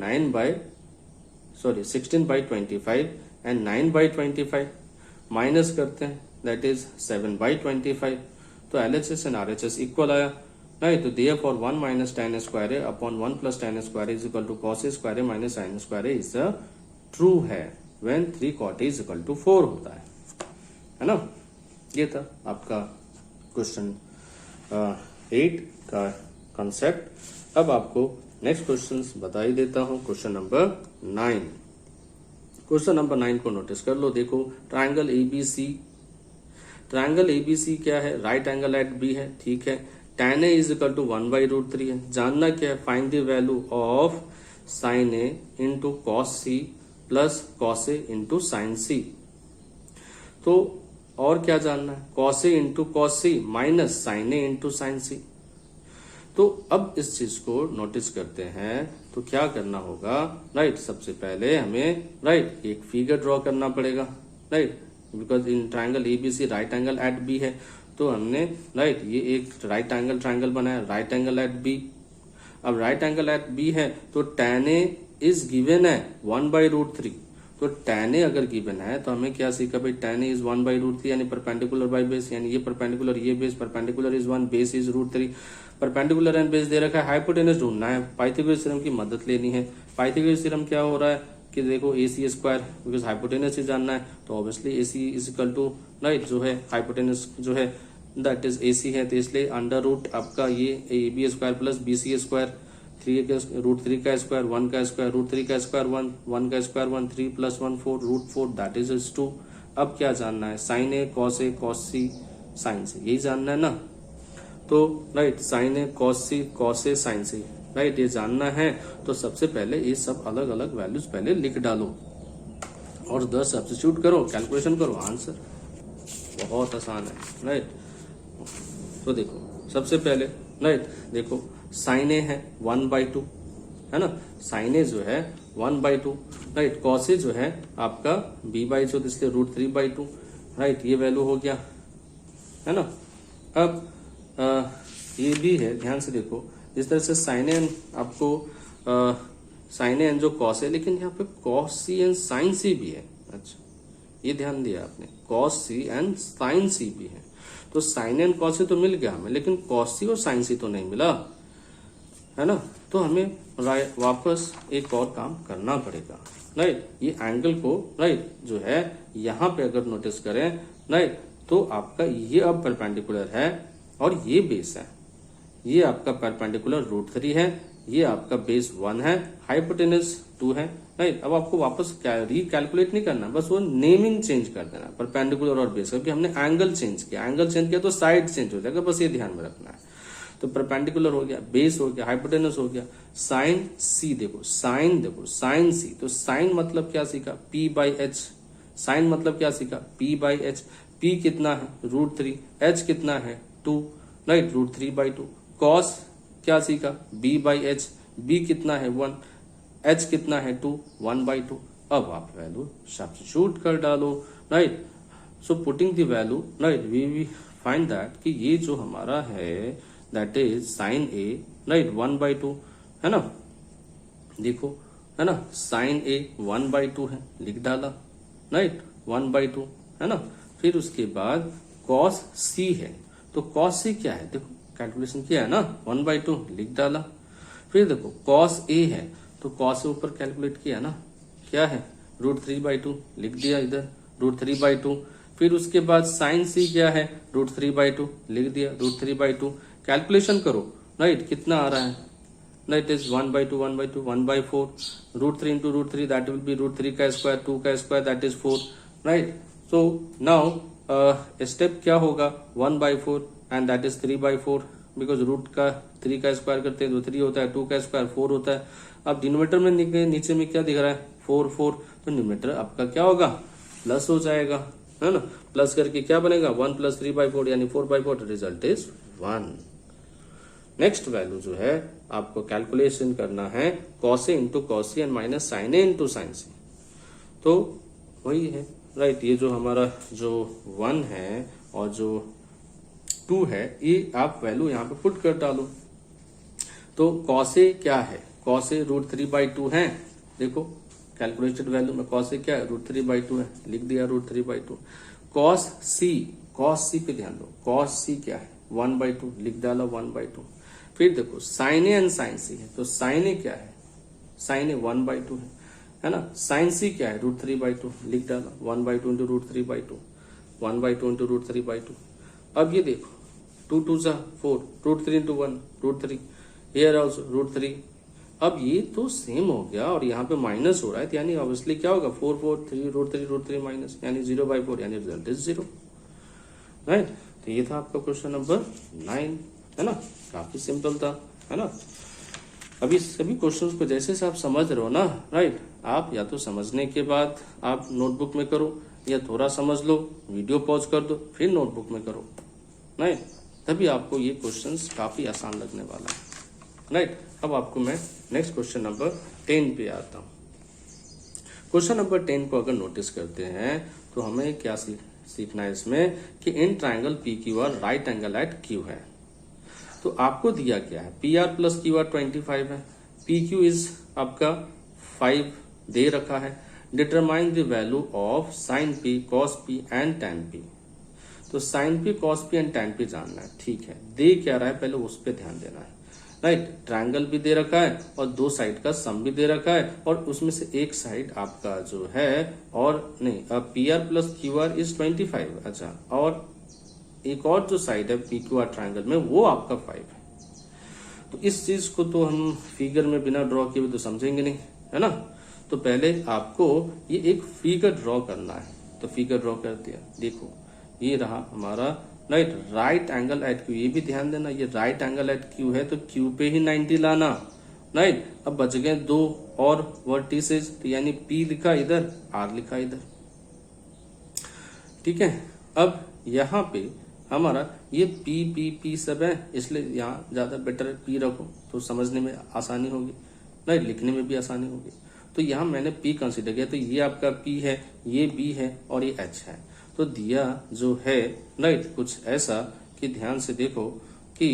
16/25 एंड 9/25 माइनस करते हैं दैट इज 7/25। तो LHS एंड RHS इक्वल आया, राइट। तो देयरफॉर 1 माइनस tan स्क्वायर है upon 1 plus tan square is equal to cos A square है माइनस sin स्क्वायर है इज ट्रू है when 3 cot is equal to 4 होता है ना। ये था आपका क्वेश्चन 8 का कंसेप्ट। अब आपको नेक्स्ट क्वेश्चन बता ही देता हूं, क्वेश्चन नंबर 9। क्वेश्चन नंबर 9 को नोटिस कर लो। देखो ट्राइंगल ABC, ट्राइंगल ABC क्या है, राइट एंगल एट B है, ठीक है। tan A is equal to 1/√3 है। जानना क्या है, find the value of sin A into cos C plus cos A into sine C। तो और क्या जानना है, cos A into cos C minus sin A into sine C। तो अब इस चीज को नोटिस करते हैं तो क्या करना होगा, राइट। सबसे पहले हमें राइट एक फिगर ड्रॉ करना पड़ेगा, right, because in triangle ABC right angle at B है, तो हमने राइट ये एक राइट एंगल ट्राइंगल बनाया, राइट एंगल एट B। अब राइट एंगल एट B है तो tan A इज गिवन है 1/√3, तो tan A अगर गिवन है तो हमें क्या सीखा भाई, tan A इज 1/√3 यानी परपेंडिकुलर बाई बेस, यानी ये परपेंडिकुलर ये base, perpendicular is 1, base is √3, perpendicular and base दे रखा है, हाइपोटेनस ढूंढना है, पाइथागोरस थ्योरम की मदद लेनी है। पाइथागोरस थ्योरम क्या हो रहा है कि देखो AC स्क्वायर, बिकॉज हाइपोटेनस ही जानना है तो obviously AC is equal to right जो है हाइपोटेनस जो है दैट इज AC है, तो इसलिए अंडर रूट आपका ये AB square plus BC square, 3 का स्क्वायर 1 का स्क्वायर √3 का स्क्वायर 1 का स्क्वायर 1, 3 + 1 4 √4 दैट इज 2। अब क्या जानना है, sine A cos A cos C sine से, यही जानना है ना। तो right sine A cos C cos A sine C right ये जानना है। तो सबसे पहले ये सब अलग अलग वैल्यूज पहले लिख डालो और 10 सब्स्टिट्यूट करो, कैलकुलेशन करो, आंसर बहुत आसान है राइट। तो देखो सबसे पहले राइट देखो साइन ए है 1/2 है ना, साइन ए जो है 1/2 राइट, कॉस ए जो है आपका b/2 इसलिए √3/2 राइट, ये वैल्यू हो गया है ना। अब ये भी है, ध्यान से देखो इस तरह से साइन एन आपको साइन एन जो कॉस है, लेकिन यहाँ पे कॉस सी एंड साइन सी भी है। अच्छा ये ध्यान दिया आपने, कॉस सी एंड साइन सी भी है। तो साइन एंड कॉस सी तो मिल गया हमें, लेकिन कॉस सी और साइन सी तो नहीं मिला है ना। तो हमें वापस एक और काम करना पड़ेगा राइट। ये एंगल को राइट जो है यहाँ पे अगर नोटिस करें राइट, तो आपका ये अब परपेंडिकुलर है और ये बेस है, ये आपका परपेंडिकुलर √3 है, ये आपका बेस 1 है, हाइपोटेनस 2 है राइट। अब आपको वापस रिकैलकुलेट नहीं करना, बस वो नेमिंग चेंज कर देना परपेंडिकुलर और बेस, क्योंकि हमने एंगल चेंज किया तो साइड चेंज हो जाएगा, बस ये ध्यान में रखना है। तो परपेंडिकुलर हो गया, बेस हो गया, हाइपोटेनस हो गया, साइन सी देखो साइन सी, तो साइन मतलब क्या सीखा P/H, साइन मतलब क्या सीखा P/H, P कितना है √3, H कितना है 2 राइट √3/2, कॉस क्या सीखा B/H, B कितना है 1, H कितना है 2 1/2। अब आप वैल्यू सब्स्टिट्यूट कर डालो right. So putting the value right we find that कि ये जो हमारा है that is sine A right 1/2 है ना, देखो है ना, साइन A 1/2 है, लिख डाला राइट 1/2 है ना। फिर उसके बाद कॉस C है, तो कॉस C क्या है, देखो कैलकुलेशन किया है ना 1/2, लिख डाला। फिर देखो कॉस A है, तो कॉस से ऊपर कैलकुलेट किया ना, क्या है √3/2, लिख दिया इधर √3/2। फिर उसके बाद साइन C क्या है √3/2, लिख दिया √3/2। कैलकुलेशन करो राइट, कितना आ रहा है right is 1/2 1/4 √3 into √3 that will be √3 का स्क्वायर 2 का square that is 4 right. So now step क्या होगा 1/4 and that is 3/4, because root का 3 का स्क्वायर करते हैं तो 3 होता है, 2 का स्क्वायर 4 होता है। अब डिनोमिनेटर में नीचे में क्या दिख रहा है 4 4, तो डिनोमिनेटर आपका क्या होगा प्लस हो जाएगा है ना, प्लस करके क्या बनेगा 1 + 3/4 यानी 4/4, रिजल्ट इज 1। नेक्स्ट वैल्यू जो है आपको कैलकुलेशन करना है cos A into cos C and minus sine A into sine C, तो वही है राइट। ये जो हमारा जो 1 है और जो 2 है, ये आप वैल्यू यहाँ पे पुट कर डालो। तो कॉस ए क्या है, कॉस ए √3/2 है, देखो कैलकुलेटेड वैल्यू में कॉस ए क्या है √3/2 है, लिख दिया √3/2। कॉस सी पे ध्यान दो, कॉस सी क्या है 1/2, लिख डाला 1/2। फिर देखो साइन ए एंड साइन सी है, तो साइन ए क्या है, साइन ए 1/2 है ना, साइन सी क्या है √3/2, लिख डाला 1/2 इंटू √3/2, 1/2 इंटू √3/2। अब ये देखो 2 2 4 √3 इंटू 1 √3, हियर आल्सो √3। अब ये तो सेम हो गया और यहाँ पे माइनस हो रहा है, यानी ऑब्वियसली क्या होगा 4 4 3 √3 माइनस यानी 0/4 यानी रिजल्ट इज 0 राइट। तो ये था आपका क्वेश्चन नंबर 9 है ना, काफी सिंपल था है ना। अभी सभी क्वेश्चंस को जैसे से आप समझ रहे हो ना राइट, आप या तो समझने के बाद आप नोटबुक में करो या थोड़ा समझ लो वीडियो पॉज कर दो फिर नोटबुक में करो राइट, तभी आपको ये क्वेश्चंस काफी आसान लगने वाला है राइट। अब आपको मैं नेक्स्ट क्वेश्चन नंबर 10 पे आता हूँ। क्वेश्चन नंबर 10 को अगर नोटिस करते हैं तो हमें क्या सीखना है इसमें कि in triangle PQR right angle at Q है। तो आपको दिया क्या है PR + QR 25 है, PQ इज आपका 5 दे रखा है determine the value of sine P, cos P and tan P. तो sine P, cos P and tan P जानना है, ठीक है। दे क्या रहा है पहले उस पर ध्यान देना है, राइट। ट्रायंगल भी दे रखा है और दो साइड का सम भी दे रखा है, और उसमें से एक साइड आपका जो है, और नहीं, P R plus Q R is 25, अच्छा, और एक और जो साइड है पी क्यू आर ट्रायंगल में वो आपका 5 है। तो इस चीज को तो हम फिगर में बिना ड्रॉ किए तो समझेंगे नहीं, है ना। तो पहले आपको ये एक फिगर ड्रॉ करना है, तो फिगर ड्रॉ कर दिया। देखो ये रहा हमारा राइट एंगल एट क्यू, ये भी ध्यान देना, ये राइट एंगल एट क्यू है तो क्यू पे ही 90 लाना, राइट। अब बच गए दो और वर्टिसेस, तो यानी पी लिखा इधर, आर लिखा इधर, ठीक है। अब यहाँ पे हमारा ये पी पी पी सब है, इसलिए यहाँ ज्यादा बेटर पी रखो तो समझने में आसानी होगी, राइट, लिखने में भी आसानी होगी। तो यहाँ मैंने पी कंसीडर किया, तो ये आपका पी है, ये बी है और ये एच है। तो दिया जो है, राइट, कुछ ऐसा कि ध्यान से देखो कि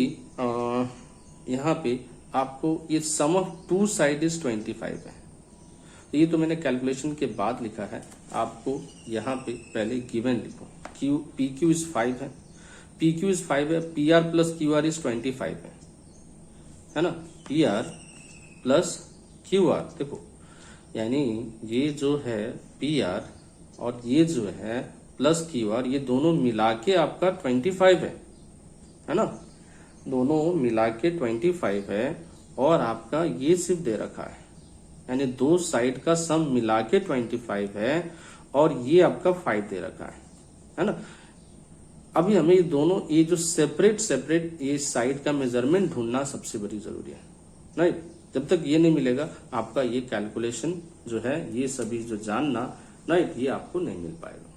यहाँ पे आपको ये सम ऑफ टू साइड इज 25 है। तो ये तो मैंने कैलकुलेशन के बाद लिखा है, आपको यहाँ पे पहले गिवन लिखो। क्यू पी क्यू इज 5 है, पी क्यू इज 5 है, P R plus Q R is 25 है ना। P R plus Q are, देखो यानी ये जो है पी आर और ये जो है प्लस क्यू आर, ये दोनों मिला के आपका 25 है ना, दोनों मिला के 25 है, और आपका ये सिर्फ दे रखा है, यानी दो साइड का सम मिला के 25 है, और ये आपका 5 दे रखा है ना। अभी हमें ये दोनों, ये जो सेपरेट ये साइड का मेजरमेंट ढूंढना सबसे बड़ी जरूरी है, राइट। जब तक ये नहीं मिलेगा आपका ये कैलकुलेशन जो है, ये सभी जो जानना, राइट, ये आपको नहीं मिल पाएगा।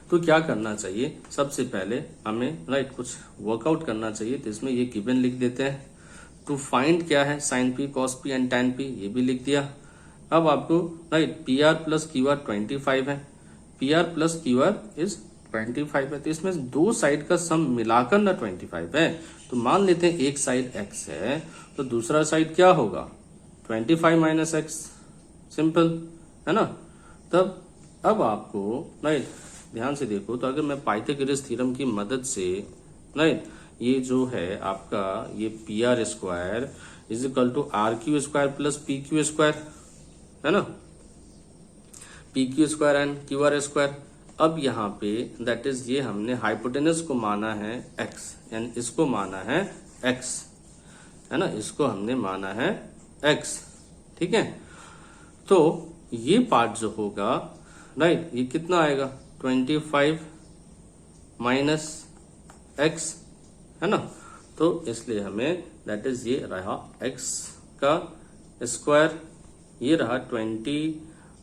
तो क्या करना चाहिए, सबसे पहले हमें, राइट, कुछ वर्कआउट करना चाहिए। तो इसमें ये गिवन लिख देते हैं। टू फाइंड क्या है, sine P, cos P and tan P, ये भी लिख दिया। अब आपको, right, P R plus Q R 25 है, P R plus Q R is 25 है, तो इसमें दो साइड का सम मिलाकर ना 25 है। तो मान लेते हैं एक साइड x है, तो दूसरा साइड क्या होगा, 25 माइनस एक्स, सिंपल है ना। तब अब आपको, राइट, ध्यान से देखो, तो अगर मैं पाइथागोरस थ्योरम की मदद से, राइट, ये जो है आपका ये P R square is equal to R Q square plus P Q square, है ना, P Q square and Q R square. अब यहाँ पे दैट इज, ये हमने हाइपोटेनस को माना है x, यानी इसको माना है x, है ना, इसको हमने माना है x, ठीक है। तो ये पार्ट जो होगा, राइट, ये कितना आएगा, 25 माइनस x, है ना। तो इसलिए हमें दैट इज ये रहा x का स्क्वायर, ये रहा 20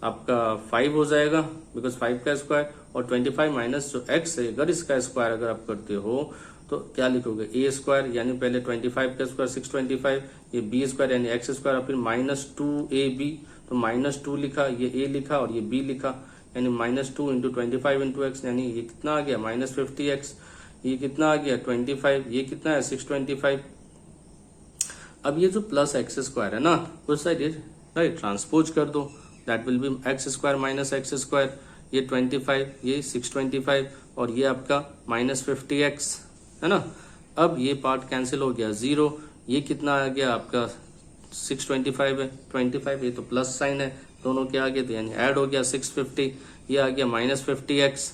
आपका 5 हो जाएगा, बिकॉज 5 का स्क्वायर, और 25 माइनस जो x है, अगर इसका स्क्वायर अगर आप करते हो तो क्या लिखोगे, ए स्क्वायर, यानी पहले 25 का स्क्वायर 625, ये बी स्क्वायर यानी एक्स स्क्वायर, और फिर -2ab, तो -2 लिखा, ये a लिखा और ये b लिखा, यानी -2 इंटू 25 इंटू एक्स, यानी ये कितना आ गया -50x, ये कितना आ गया 25, ये कितना है 625। अब ये जो प्लस एक्स स्क्वायर है ना, उस साइड राइट ट्रांसपोज कर दो, that will B x square minus x square, ये 25, ये 625, और ये आपका -50x, है ना। अब ये पार्ट कैंसिल हो गया, 0, ये कितना आ गया आपका 625 है, 25, ये तो प्लस साइन है, दोनों के आगे, तो यानी ऐड हो गया 650, ये आ गया -50x,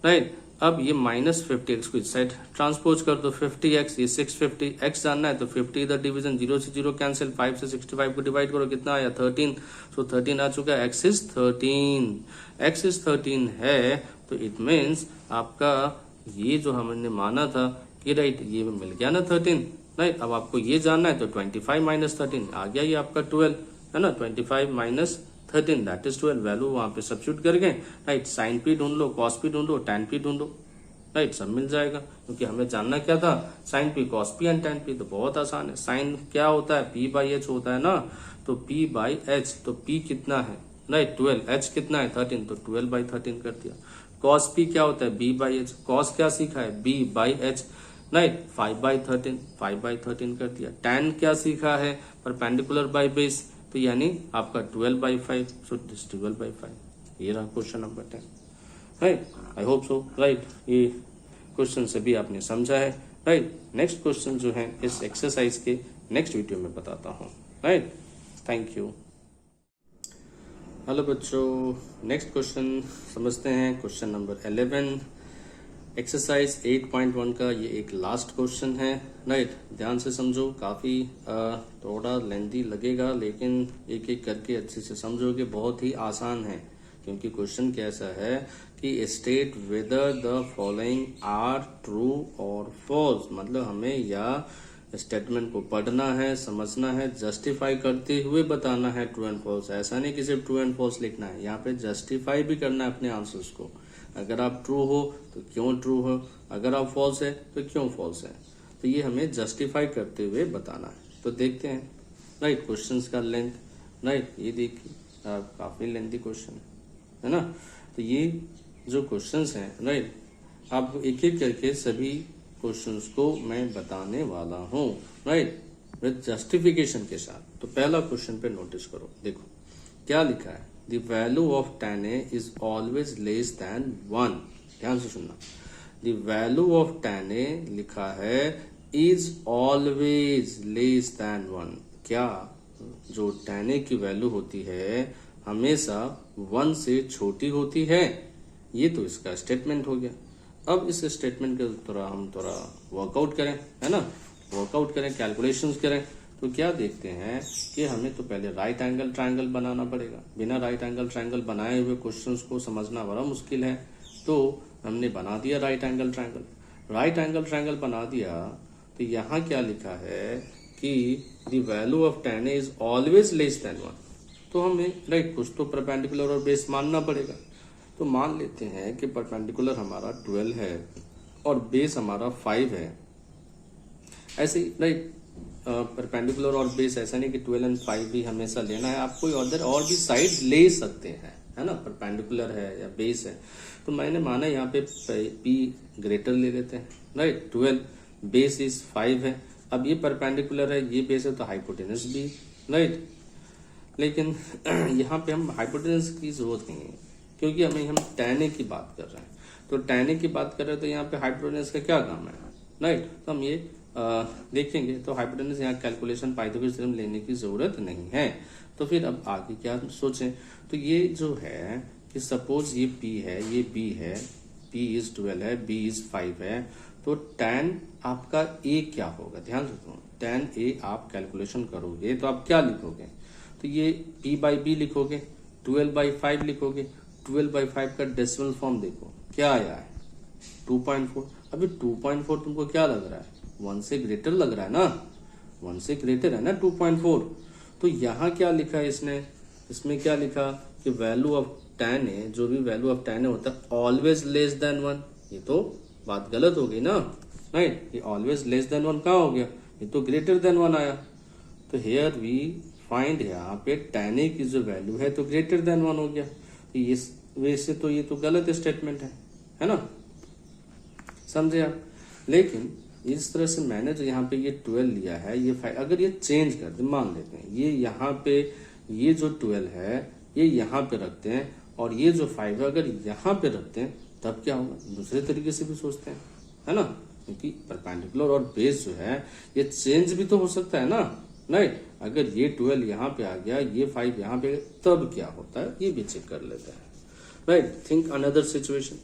राइट। अब ये -50x को इस साइड ट्रांसपोज कर दो, 50x, ये 650x जानना है, तो 50 इधर डिवीजन, 0 से 0 कैंसिल, 5 से 65 को डिवाइड करो, कितना आया 13, सो 13 आ चुका है, x इज 13 है, तो इट मीन्स आपका ये जो हमने माना था कि राइट, ये मिल गया ना 13, राइट। अब आपको ये जानना है, तो 25 माइनस 13 आ गया, ये आपका 12 है ना, 25 माइनस 13 दैट इज 12, वैल्यू वहां पे सब्स्टिट्यूट कर गए, राइट। साइन पी ढूंढ लो, कॉस पी ढूंढो, टैन पी ढूंढो, राइट, सब मिल जाएगा, क्योंकि हमें जानना क्या था, sine P, cos P and tan P. तो बहुत आसान है, साइन क्या होता है, पी बाई एच होता है ना, तो पी बाई एच, तो पी कितना है, राइट 12, एच कितना है 13, तो 12 बाई 13 कर दिया। कॉस पी क्या होता है, बी बाई एच, कॉस क्या सीखा है, B by H, right, 5 by 13 कर दिया। टैन क्या सीखा है, परपेंडिकुलर बाई बेस, तो यानी आपका 12/5, सो दिस 12/5। ये रहा question number 10, right. I hope so, right. ये क्वेश्चन से भी आपने समझा है, राइट। नेक्स्ट क्वेश्चन जो है इस एक्सरसाइज के नेक्स्ट वीडियो में बताता हूँ, राइट। Thank you. हेलो बच्चों, नेक्स्ट क्वेश्चन समझते हैं। क्वेश्चन नंबर 11 एक्सरसाइज 8.1 का ये एक लास्ट क्वेश्चन है, राइट। ध्यान से समझो, काफ़ी थोड़ा लेंथी लगेगा, लेकिन एक एक करके अच्छे से समझोगे, बहुत ही आसान है। क्योंकि क्वेश्चन कैसा है कि state whether the following are true और फॉल्स, मतलब हमें या स्टेटमेंट को पढ़ना है, समझना है, जस्टिफाई करते हुए बताना है ट्रू एंड फॉल्स। ऐसा नहीं कि सिर्फ ट्रू एंड फॉल्स लिखना है, यहाँ पे जस्टिफाई भी करना है अपने आंसर्स को। अगर आप ट्रू हो तो क्यों ट्रू हो, अगर आप फॉल्स है तो क्यों फॉल्स है, तो ये हमें जस्टिफाई करते हुए बताना है। तो देखते हैं, राइट। क्वेश्चंस का लेंथ, राइट, ये देखिए काफ़ी लेंथी क्वेश्चन है ना। तो ये जो क्वेश्चंस हैं, राइट, आप एक एक करके सभी क्वेश्चंस को मैं बताने वाला हूँ, राइट, विद जस्टिफिकेशन के साथ। तो पहला क्वेश्चन पे नोटिस करो, देखो क्या लिखा है। The value of tan A is always less than 1। ध्यान से सुनना, the value of tan A लिखा है इज ऑलवेज लेस देन 1। क्या जो tan A की वैल्यू होती है हमेशा 1 से छोटी होती है। ये तो इसका स्टेटमेंट हो गया। अब इस स्टेटमेंट के हम थोड़ा वर्कआउट करें, है ना, वर्कआउट करें, कैलकुलेशंस करें। तो क्या देखते हैं कि हमें तो पहले राइट एंगल ट्रायंगल बनाना पड़ेगा। बिना राइट एंगल ट्रायंगल बनाए हुए क्वेश्चंस को समझना बड़ा मुश्किल है। तो हमने बना दिया right angle triangle. Right angle triangle बना दिया तो यहाँ क्या लिखा है कि the value of tan A is always less than 1। तो हमें, राइट, कुछ तो परपेंडिकुलर और बेस मानना पड़ेगा। तो मान लेते हैं कि परपेंडिकुलर हमारा 12 है और बेस हमारा 5 है। ऐसे ही, राइट, परपेंडिकुलर और बेस ऐसा नहीं कि 12 एंड 5 भी हमेशा लेना है, आप कोई और भी साइड ले सकते हैं, है ना। परपेंडिकुलर है या बेस है, तो मैंने माना यहाँ पे P ग्रेटर ले लेते हैं, राइट। 12 बेस इज 5 है। अब ये परपेंडिकुलर है, ये बेस है, तो हाइपोटेनस भी, राइट। लेकिन यहाँ पे हम हाइपोटेनस की जरूरत नहीं है, क्योंकि हम tan A की बात कर रहे हैं। तो tan A की बात कर रहे हैं, तो यहाँ पे हाइपोटेनस का क्या काम है, राइट। तो हम ये देखेंगे। तो हाइपोटेनस यहाँ कैलकुलेशन पाइथागोरस थ्योरम लेने की जरूरत नहीं है। तो फिर अब आगे क्या सोचें। तो ये जो है कि सपोज ये P है, ये B है, P इज 12 है, B इज 5 है, तो tan आपका A क्या होगा। ध्यान से सुनो, tan A आप कैलकुलेशन करोगे तो आप क्या लिखोगे। तो ये P/B लिखोगे, 12/5 लिखोगे। 12/5 का डेसिमल फॉर्म देखो क्या आया है, 2.4। अभी 2.4 तुमको क्या लग रहा है, 1 से ग्रेटर लग रहा है ना, 1 से ग्रेटर है ना 2.4। तो यहाँ क्या लिखा है इसमें क्या लिखा कि वैल्यू ऑफ tan A, जो भी वैल्यू ऑफ tan A होता है ऑलवेज लेस देन 1। ये तो बात गलत हो गई ना, राइट। ये ऑलवेज लेस देन 1 कहाँ हो गया, ये तो ग्रेटर देन 1 आया। तो हेयर वी फाइंड, यहाँ पे tan A की जो वैल्यू है तो ग्रेटर देन 1 हो गया। तो ये वैसे तो ये तो गलत स्टेटमेंट है ना, समझे आप। लेकिन इस तरह से मैंने जो यहाँ पे ये 12 लिया है, ये 5, अगर ये चेंज कर दे, मान लेते हैं ये यहाँ पे, ये जो 12 है ये यहाँ पे रखते हैं, और ये जो 5 है अगर यहाँ पे रखते हैं, तब क्या होगा, दूसरे तरीके से भी सोचते हैं, है ना। क्योंकि परपेंडिकुलर और बेस जो है ये चेंज भी तो हो सकता है ना, राइट। अगर ये 12 यहाँ पे आ गया, ये 5 यहाँ पे, तब क्या होता है ये भी चेक कर लेते हैं, राइट। Think another situation.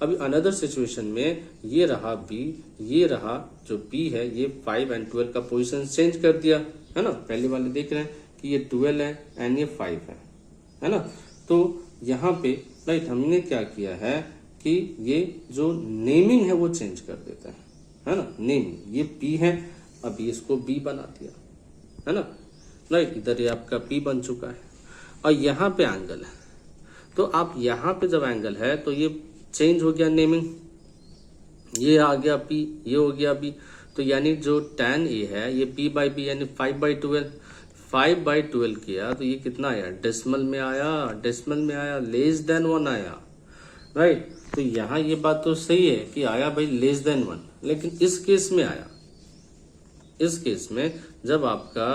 अभी अनदर सिचुएशन में ये रहा B, ये रहा जो B है, ये 5 एंड 12 का पोजीशन चेंज कर दिया, है ना। पहले वाले देख रहे हैं कि ये 12 है एंड ये 5 है ना। तो यहाँ पे, राइट, हमने क्या किया है कि ये जो नेमिंग है वो चेंज कर देता है ना। नेमिंग, ये P है, अभी इसको B बना दिया, है ना, राइट। इधर ये आपका P बन चुका है, और यहाँ पे एंगल है, तो आप यहाँ पे जब एंगल है तो ये चेंज हो गया नेमिंग, ये आ गया P, ये हो गया B। तो यानी जो tan A है ये P/B यानी 5/12, 5/12 किया तो ये कितना आया, डेसिमल में आया, डेसिमल में आया, लेस देन 1 आया, राइट। तो यहाँ ये बात तो सही है कि आया भाई लेस देन 1, लेकिन इस केस में आया, इस केस में जब आपका,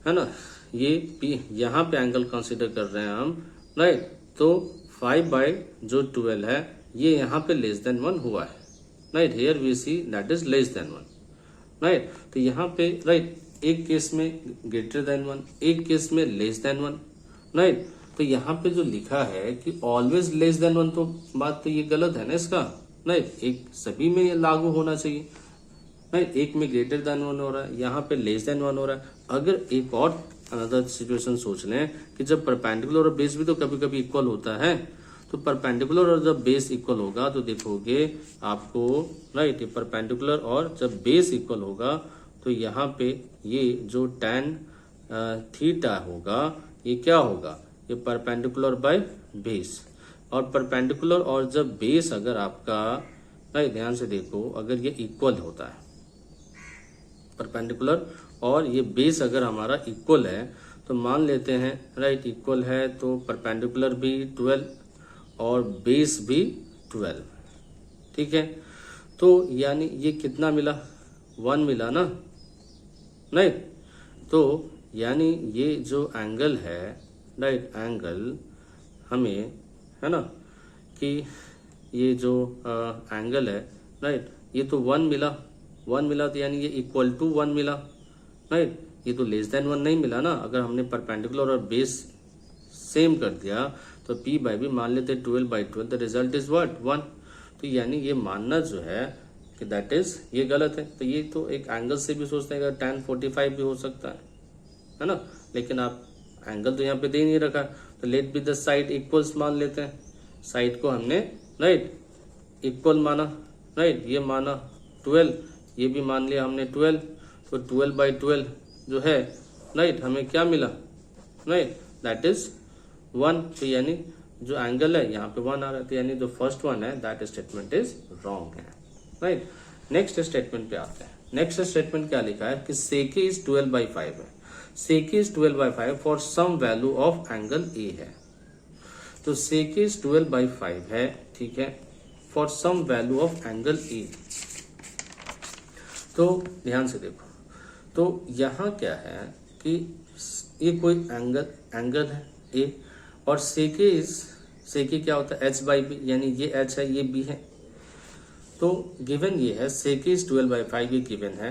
है ना, ये P यहाँ पे एंगल कंसीडर कर रहे हैं हम, राइट। तो 5/12 है ये यहाँ पे लेस देन 1 हुआ है, राइट। Here we see that is less than 1, right. तो यहाँ पे राइट एक केस में ग्रेटर देन 1, एक केस में लेस देन 1, राइट। तो यहाँ पे जो लिखा है कि ऑलवेज लेस देन 1, तो बात तो ये गलत है ना इसका, राइट। एक सभी में ये लागू होना चाहिए, राइट। एक में ग्रेटर देन 1 हो रहा है, यहाँ पे लेस देन 1 हो रहा है। अगर एक और अनदर सिचुएशन सोच लें कि जब परपेंडिकुलर और बेस भी तो कभी कभी इक्वल होता है, तो परपेंडिकुलर और जब बेस इक्वल होगा तो देखोगे आपको, राइट, ये परपेंडिकुलर और जब बेस इक्वल होगा तो यहाँ पे ये जो tan थीटा होगा ये क्या होगा, ये परपेंडिकुलर बाय बेस। और परपेंडिकुलर और जब बेस अगर आपका, राइट, ध्यान से देखो, अगर ये इक्वल होता है, परपेंडिकुलर और ये बेस अगर हमारा इक्वल है, तो मान लेते हैं, राइट, इक्वल है तो परपेंडिकुलर भी 12 और बेस भी 12, ठीक है। तो यानी ये कितना मिला, 1 मिला ना, राइट। तो यानी ये जो एंगल है, राइट, एंगल हमें है ना कि ये जो एंगल है, राइट, ये तो 1 मिला, 1 मिला, तो यानी ये इक्वल टू 1 मिला, राइट। ये तो लेस देन 1 नहीं मिला ना। अगर हमने परपेंडिकुलर और बेस सेम कर दिया तो P/B मान लेते 12/12, द रिजल्ट इज व्हाट, 1। तो यानी ये मानना जो है कि दैट इज, ये गलत है। तो ये तो एक एंगल से भी सोचते हैं कि tan 45 भी हो सकता है ना, लेकिन आप एंगल तो यहाँ पे दे नहीं रखा, तो let be the side equals मान लेते हैं। साइड को हमने, राइट, इक्वल माना, राइट, ये माना 12, ये भी मान लिया हमने 12, तो 12/12 जो है, राइट, हमें क्या मिला, राइट, दैट इज 1। तो यानी जो एंगल है यहाँ पे 1 आ रहा है, तो यानी जो फर्स्ट वन है दैट स्टेटमेंट इज रॉन्ग है, राइट। नेक्स्ट स्टेटमेंट पे आते हैं। नेक्स्ट स्टेटमेंट क्या लिखा है कि सेके इज 12/5 है, sec A is 12/5 for some value of angle A है। तो सेके इज 12/5 है, ठीक है, for some value of angle A. तो ध्यान से देखो, तो यहाँ क्या है कि ये कोई एंगल है ए, और सेके क्या होता है, h/b, यानी ये h है ये b है। तो गिवन ये है सेके इज 12/5, ये गिवन है।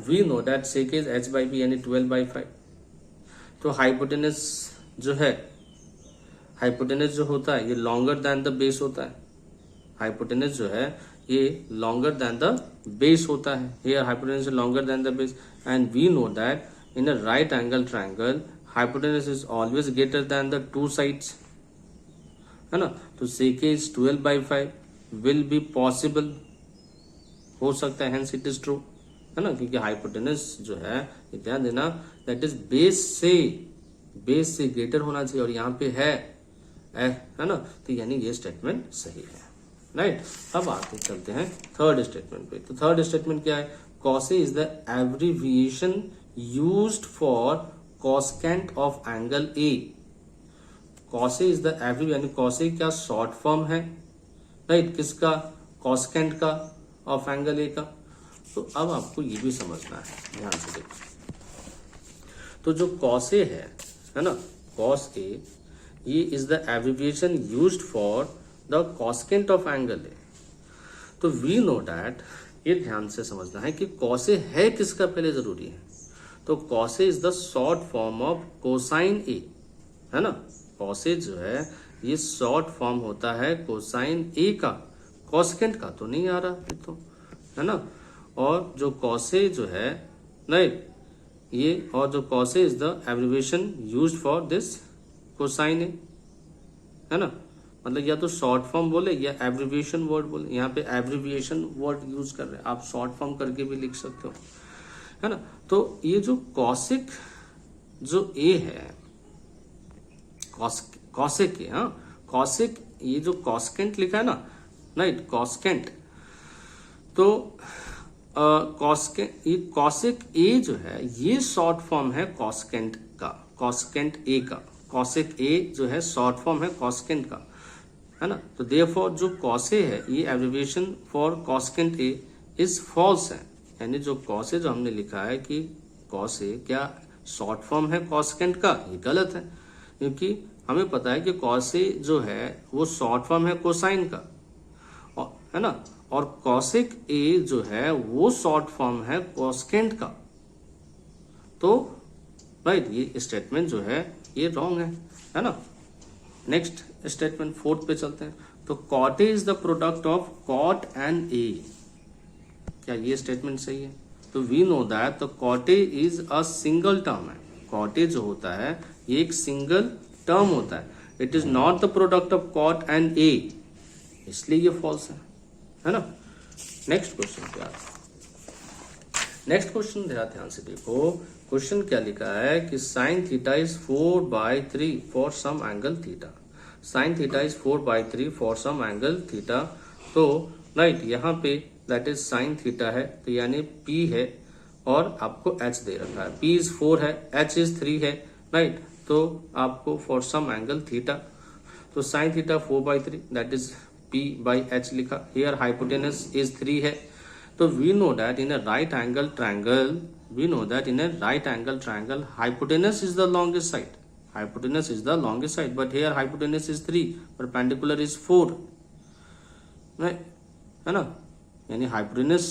वी नो दैट सेके इज h/b यानी 12/5। तो हाइपोटेनस जो है, हाइपोटेनस जो होता है ये लॉन्गर देन द बेस होता है। हाइपोटेनस जो है ये लॉन्गर देन द बेस होता है। Here hypotenuse is longer than the base, and we know that in a right angle triangle hypotenuse is always greater than the two sides, है ना। तो sec A is 12/5 will be possible, हो सकता है, hence it is true, है ना, क्योंकि हाइपोटेनस जो है, ध्यान देना, दैट इज बेस से ग्रेटर होना चाहिए, और यहाँ पे है ना। तो यानी ये स्टेटमेंट सही है, राइट। अब आगे चलते हैं थर्ड स्टेटमेंट पे। तो थर्ड स्टेटमेंट क्या है, cosec is the abbreviation used for cosecant of angle A. Cosec is the every, यानी कॉसे क्या शॉर्ट फॉर्म है, राइट, किसका, कॉसेकेंट का, ऑफ एंगल ए का। तो अब आपको ये भी समझना है, ध्यान से देखो। तो जो कॉसे है ना, कॉस ए, ये is the abbreviation used for the cosecant of angle A. तो वी नो दैट, ये ध्यान से समझना है कि कॉसे है किसका पहले जरूरी है। तो cosec is the short form of cosine A, है ना। कॉसे जो है ये शॉर्ट फॉर्म होता है कोसाइन ए का, कॉसेकेंट का तो नहीं आ रहा ये तो, है ना। और जो कॉसे जो है, राइट, ये, और जो cosec is the abbreviation used for this cosine A, है ना। मतलब या तो शॉर्ट फॉर्म बोले या एब्रिविएशन वर्ड बोले, यहाँ पे एब्रिविएशन वर्ड यूज कर रहे हैं, आप शॉर्ट फॉर्म करके भी लिख सकते हो, है ना। तो ये जो कॉसिक जो ए है, कॉसिक ए, हाँ, कॉसिक, ये जो कॉसेकेंट लिखा है ना, राइट, कॉसेकेंट, तो ये कॉसिक ए जो है ये शॉर्ट फॉर्म है कॉसेकेंट का, कॉसेकेंट ए का। कॉसिक ए जो है शॉर्ट फॉर्म है कॉसेकेंट का, है ना। तो देयरफॉर जो कॉसे है ये abbreviation for cosecant A is false है, यानी जो कॉसे जो हमने लिखा है कि कॉसे क्या शॉर्ट फॉर्म है कॉसेकेंट का, ये गलत है, क्योंकि हमें पता है कि कॉसे जो है वो शॉर्ट फॉर्म है कोसाइन का, है ना, और कॉसेक ए जो है वो शॉर्ट फॉर्म है कॉसेकेंट का। तो राइट, ये स्टेटमेंट जो है ये रॉन्ग है ना। नेक्स्ट स्टेटमेंट फोर्थ पे चलते हैं। तो cot A is the product of cot and A, क्या ये स्टेटमेंट सही है? तो we know that the cot A is a single term है। कॉट ए जो होता है ये एक सिंगल टर्म होता है, it is not the product of cot and A, इसलिए ये फॉल्स है ना। नेक्स्ट क्वेश्चन क्या, नेक्स्ट क्वेश्चन ध्यान से देखो। क्वेश्चन क्या लिखा है कि sine theta is 4/3 for some angle theta. Sine theta is 4/3 for some angle theta. तो राइट, यहाँ पे दैट इज साइन थीटा है, तो यानी P है और आपको H दे रखा है। P इज 4 है, H इज 3 है, राइट। तो आपको फॉर सम एंगल थीटा, तो sine theta 4/3 that is P/H लिखा। हियर हाइपोटेनस इज 3 है। तो we know that in a right angle triangle, hypotenuse is the longest side. Hypotenuse is the longest side, but here hypotenuse is 3, perpendicular is 4, right? है ना, यानी hypotenuse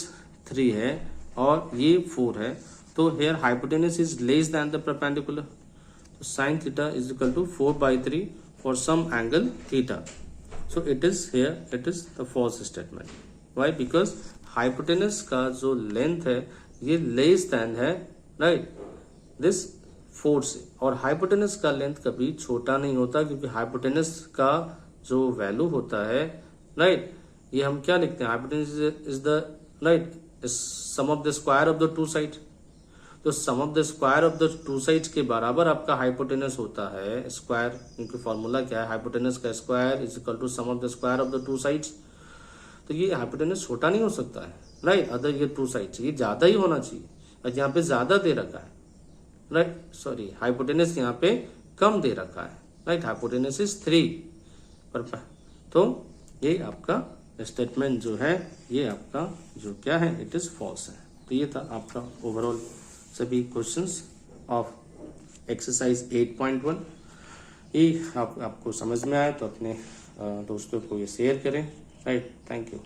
3 है और ये 4 है, तो here hypotenuse is less than the perpendicular. So sin theta is equal to 4/3 for some angle theta. So it is here, it is the false statement. Why? Because hypotenuse का जो लेंथ है ये लेस देन है, राइट, दिस 4 से। और हाइपोटेनस का लेंथ कभी छोटा नहीं होता, क्योंकि हाइपोटेनस का जो वैल्यू होता है, राइट, ये हम क्या लिखते हैं, hypotenuse is the right sum of the square of the two side. तो sum of the square of the two sides के बराबर आपका हाइपोटेनस होता है स्क्वायर, क्योंकि फॉर्मूला क्या है, हाइपोटेनस का square is equal to sum of the square of the two sides. तो ये हाइपोटेनस छोटा नहीं हो सकता है, राइट, अदर ये टू साइड्स ये ज्यादा ही होना चाहिए, और यहाँ पे ज्यादा दे रखा है, राइट, सॉरी हाइपोटेनस यहाँ पे कम दे रखा है, राइट, हाइपोटेनस इज 3 पर। तो ये आपका स्टेटमेंट जो है ये आपका जो क्या है, इट इज फॉल्स है। तो ये था आपका ओवरऑल सभी क्वेश्चंस ऑफ एक्सरसाइज 8.1। ये आपको समझ में आए तो अपने दोस्तों को ये शेयर करें, राइट। Thank you.